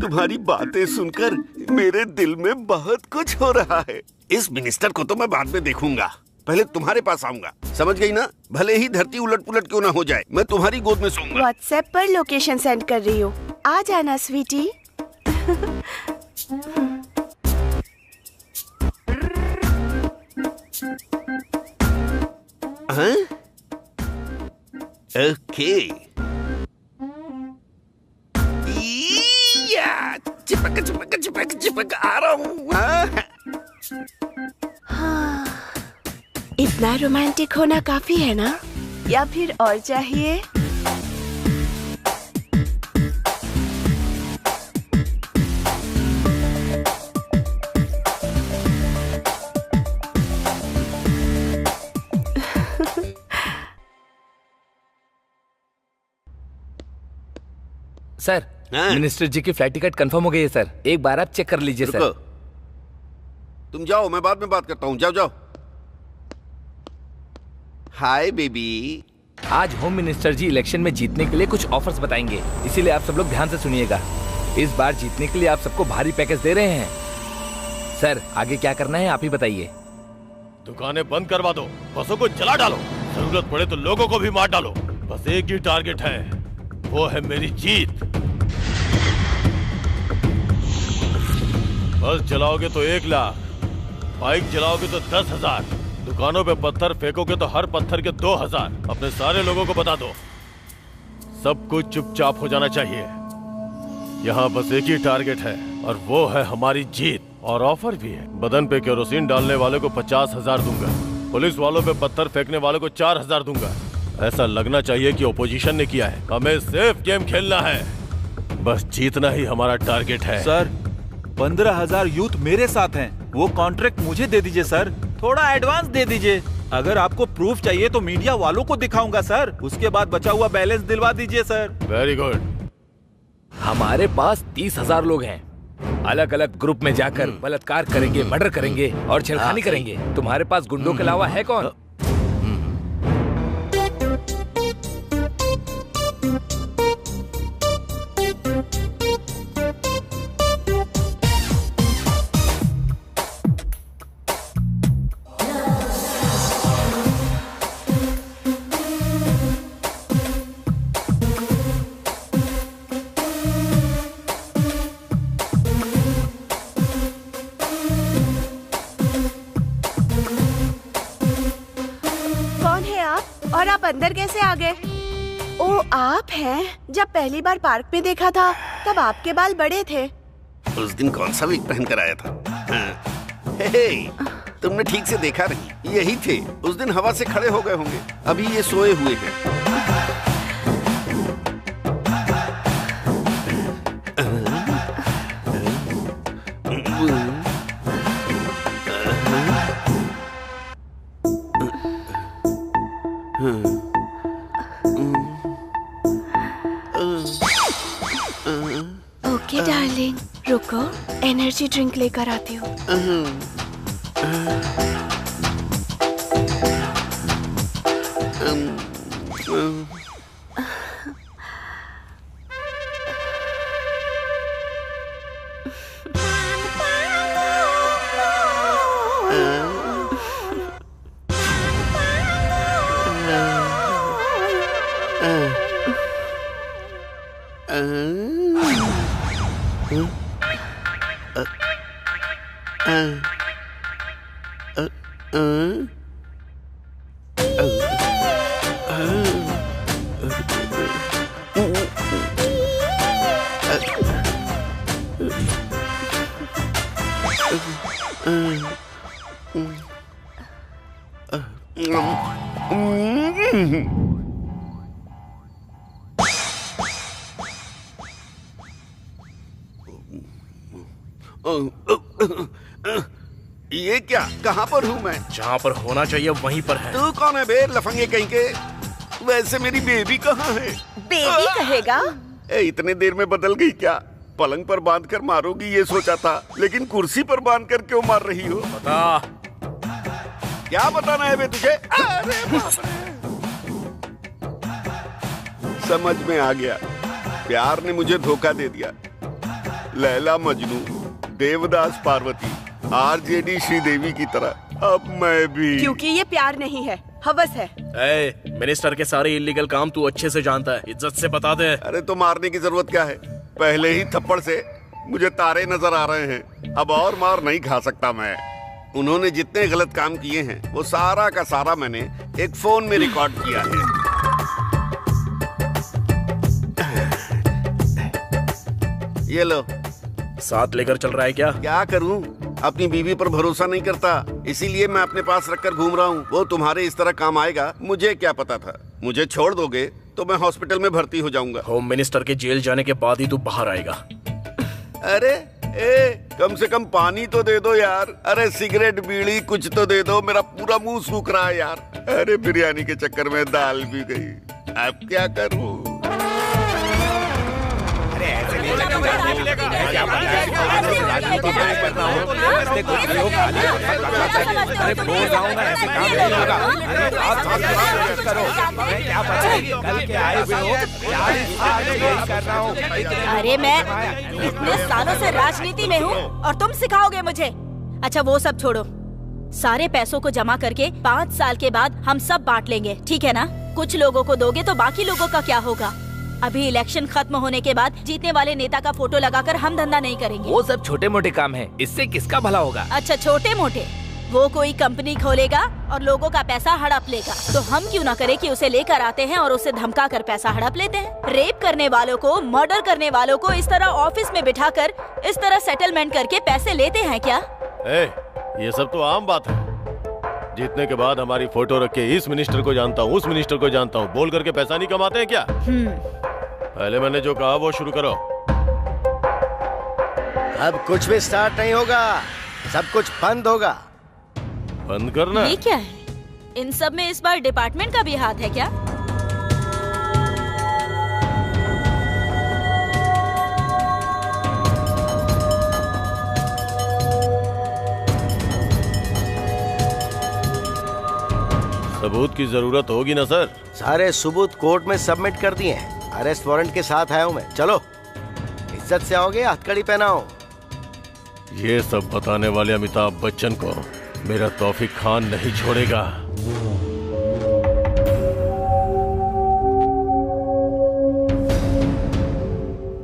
तुम्हारी बातें सुनकर मेरे दिल में बहुत कुछ हो रहा है। इस मिनिस्टर को तो मैं बाद में देखूंगा, पहले तुम्हारे पास आऊंगा। समझ गई ना? भले ही धरती उलट पुलट क्यों ना हो जाए, मैं तुम्हारी गोद में सोऊंगा।
व्हाट्सएप पर लोकेशन सेंड कर रही हूँ, आ जाना स्वीटी।
हाँ? ओके। चिपक चिपक चिपक चिपक आ रहा हूँ।
हाँ, इतना रोमांटिक होना काफी है ना, या फिर और चाहिए?
सर, मिनिस्टर जी की फ्लाइट टिकट कंफर्म हो गई है सर। एक बार आप चेक कर लीजिए सर।
तुम जाओ, मैं बाद में बात करता हूँ। जाओ जाओ। Hi baby.
आज होम मिनिस्टर जी इलेक्शन में जीतने के लिए कुछ ऑफर्स बताएंगे, इसीलिए आप सब लोग ध्यान से सुनिएगा। इस बार जीतने के लिए आप सबको भारी पैकेज दे रहे हैं। सर आगे क्या करना है आप ही बताइए।
दुकानें बंद करवा दो, बसों को जला डालो, जरूरत पड़े तो लोगों को भी मार डालो। बस एक ही टारगेट है, वो है मेरी जीत। बस जलाओगे तो 1 लाख, बाइक जलाओगे तो 10,000, दुकानों पे पत्थर फेंकोगे तो हर पत्थर के 2,000। अपने सारे लोगों को बता दो, सब कुछ चुपचाप हो जाना चाहिए। यहाँ बस एक ही टारगेट है और वो है हमारी जीत। और ऑफर भी है, बदन पे केरोसिन डालने वाले को 50,000 दूंगा, पुलिस वालों पे पत्थर फेंकने वाले को 4,000 दूंगा। ऐसा लगना चाहिए कि ओपोजिशन ने किया है। हमें सेफ गेम खेलना है, बस जीतना ही हमारा टारगेट है।
सर 15,000 यूथ मेरे साथ हैं, वो कॉन्ट्रैक्ट मुझे दे दीजिए सर, थोड़ा एडवांस दे दीजिए। अगर आपको प्रूफ चाहिए तो मीडिया वालों को दिखाऊंगा सर, उसके बाद बचा हुआ बैलेंस दिलवा दीजिए सर।
Very good.
हमारे पास 30,000 लोग हैं, अलग अलग ग्रुप में जाकर बलात्कार करेंगे, मर्डर करेंगे और छेड़खानी करेंगे। तुम्हारे पास गुंडों के अलावा है कौन?
और आप अंदर कैसे आ गए? ओ आप हैं? जब पहली बार पार्क में देखा था तब आपके बाल बड़े थे।
उस दिन कौन सा विग पहन कर आया था? हे, तुमने ठीक से देखा नहीं, यही थे। उस दिन हवा से खड़े हो गए होंगे, अभी ये सोए हुए हैं।
ओके डार्लिंग, रुको, एनर्जी ड्रिंक लेकर आती हूँ।
ये क्या, कहाँ पर हूँ मैं?
जहाँ पर होना चाहिए वहीं पर है।
तू कौन है बे, लफंगे कहीं के? वैसे मेरी बेबी कहाँ है?
बेबी कहेगा?
इतने देर में बदल गई क्या? पलंग पर बांध कर मारोगी ये सोचा था, लेकिन कुर्सी पर बांध कर क्यों मार रही हो?
बता।
क्या बताना है बे तुझे? अरे बाप रे। समझ में आ गया, प्यार ने मुझे धोखा दे दिया। लैला मजनू, देवदास पार्वती, आरजेडी श्रीदेवी की तरह अब मैं भी।
क्योंकि ये प्यार नहीं है, हवस है।
मिनिस्टर के सारे इलीगल काम तू अच्छे से जानता है, इज्जत से बता दे।
अरे तो मारने की जरूरत क्या है? पहले ही थप्पड़ से मुझे तारे नजर आ रहे हैं, अब और मार नहीं खा सकता मैं। उन्होंने जितने गलत काम किए हैं वो सारा का सारा मैंने एक फोन में रिकॉर्ड किया है। ये लो।
साथ लेकर चल रहा है क्या?
क्या करूं, अपनी बीवी पर भरोसा नहीं करता, इसीलिए मैं अपने पास रखकर घूम रहा हूँ। वो तुम्हारे इस तरह काम आएगा मुझे क्या पता था। मुझे छोड़ दोगे तो मैं हॉस्पिटल में भर्ती हो जाऊंगा।
होम मिनिस्टर के जेल जाने के बाद ही तू बाहर आएगा।
अरे कम से कम पानी तो दे दो यार। अरे सिगरेट बीड़ी कुछ तो दे दो, मेरा पूरा मुंह सूख रहा है यार। अरे बिरयानी के चक्कर में दाल भी गई, अब क्या करूं?
अरे मैं इतने सालों से राजनीति में हूँ और तुम सिखाओगे मुझे? अच्छा वो सब छोड़ो, सारे पैसों को जमा करके 5 साल के बाद हम सब बांट लेंगे, ठीक है ना? कुछ लोगों को दोगे तो बाकी लोगों का क्या होगा? अभी इलेक्शन खत्म होने के बाद जीतने वाले नेता का फोटो लगाकर हम धंधा नहीं करेंगे।
वो सब छोटे मोटे काम है, इससे किसका भला होगा?
अच्छा छोटे मोटे, वो कोई कंपनी खोलेगा और लोगों का पैसा हड़प लेगा, तो हम क्यों ना करें कि उसे लेकर आते हैं और उसे धमका कर पैसा हड़प लेते हैं। रेप करने वालों को, मर्डर करने वालों को इस तरह ऑफिस में बिठाकर इस तरह सेटलमेंट करके पैसे लेते हैं क्या?
ये सब तो आम बात है। जीतने के बाद हमारी फोटो रख के इस मिनिस्टर को जानता हूँ, उस मिनिस्टर को जानता हूँ बोल करके पैसा नहीं कमाते हैं क्या? पहले मैंने जो कहा वो शुरू करो।
अब कुछ भी स्टार्ट नहीं होगा, सब कुछ बंद होगा।
बंद करना?
ये क्या है? इन सब में इस बार डिपार्टमेंट का भी हाथ है क्या?
सबूत की जरूरत होगी ना सर?
सारे सबूत कोर्ट में सबमिट कर दिए हैं। अरेस्ट वारंट के साथ आया हूँ मैं। चलो इज्जत से आओगे, हथकड़ी पहनाओ।
ये सब बताने वाले अमिताभ बच्चन को मेरा तौफीक खान नहीं छोड़ेगा।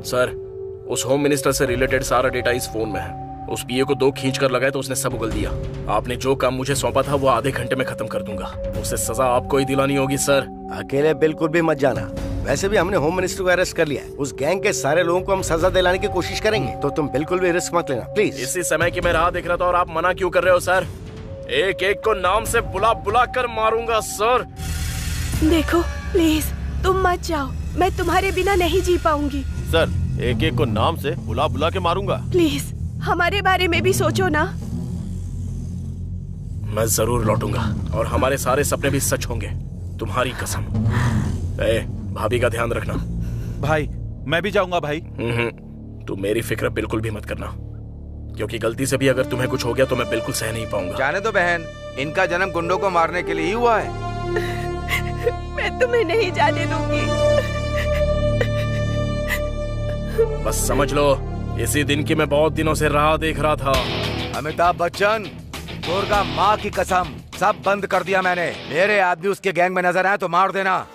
सर, उस होम मिनिस्टर से रिलेटेड सारा डेटा इस फोन में है। उस पीए को 2 खींच कर लगाए तो उसने सब उगल दिया। आपने जो काम मुझे सौंपा था वो आधे घंटे में खत्म कर दूंगा। उसे सजा आपको ही दिलानी होगी सर।
अकेले बिल्कुल भी मत जाना। वैसे भी हमने होम मिनिस्टर को अरेस्ट कर लिया है। उस गैंग के सारे लोगों को हम सजा दिलाने की कोशिश करेंगे, तो तुम बिल्कुल भी रिस्क मत लेना प्लीज।
इसी समय की मैं राह देख रहा था और आप मना क्यों कर रहे हो सर? एक एक को नाम से बुला बुला कर मारूंगा सर।
देखो प्लीज तुम मत जाओ, मैं तुम्हारे बिना नहीं जी पाऊंगी।
सर, एक एक को नाम से बुला बुला के मारूंगा।
प्लीज हमारे बारे में भी सोचो ना।
मैं जरूर लौटूंगा और हमारे सारे सपने भी सच होंगे, तुम्हारी कसम। भाभी का ध्यान रखना।
भाई मैं भी जाऊंगा भाई।
तू मेरी फिक्र बिल्कुल भी मत करना, क्योंकि गलती से भी अगर तुम्हें कुछ हो गया तो मैं बिल्कुल सह नहीं पाऊंगा।
जाने दो बहन, इनका जन्म गुंडों को मारने के लिए ही हुआ है।
मैं तुम्हें नहीं जाने दूंगी।
बस समझ लो, इसी दिन की मैं बहुत दिनों से राह देख रहा था।
अमिताभ बच्चन, दुर्गा माँ की कसम, सब बंद कर दिया मैंने। मेरे आदमी उसके गैंग में नजर आए तो मार देना।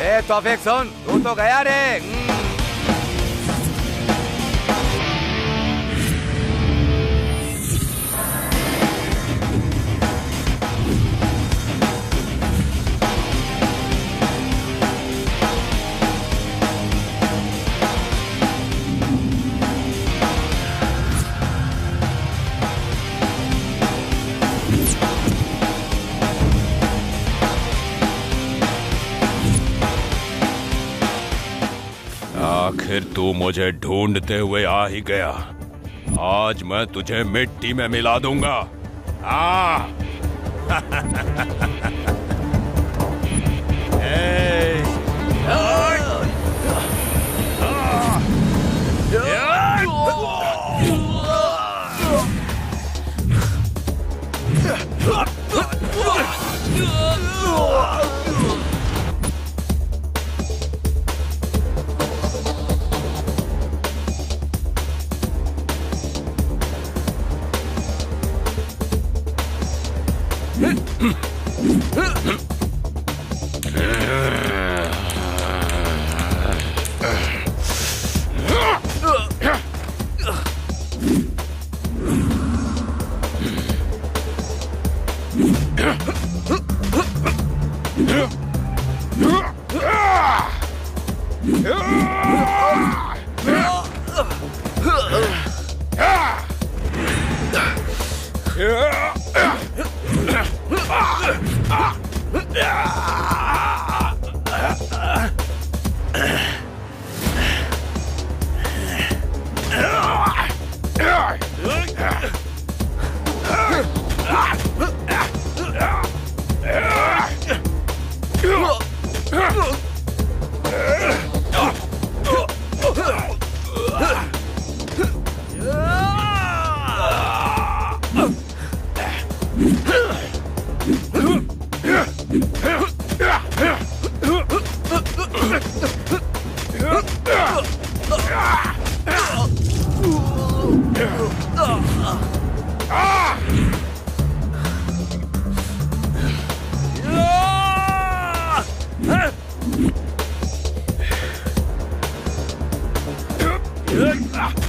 ए तौफीक सुन, तू तो गया रे।
आखिर तू मुझे ढूंढते हुए आ ही गया। आज मैं तुझे मिट्टी में मिला दूंगा।
है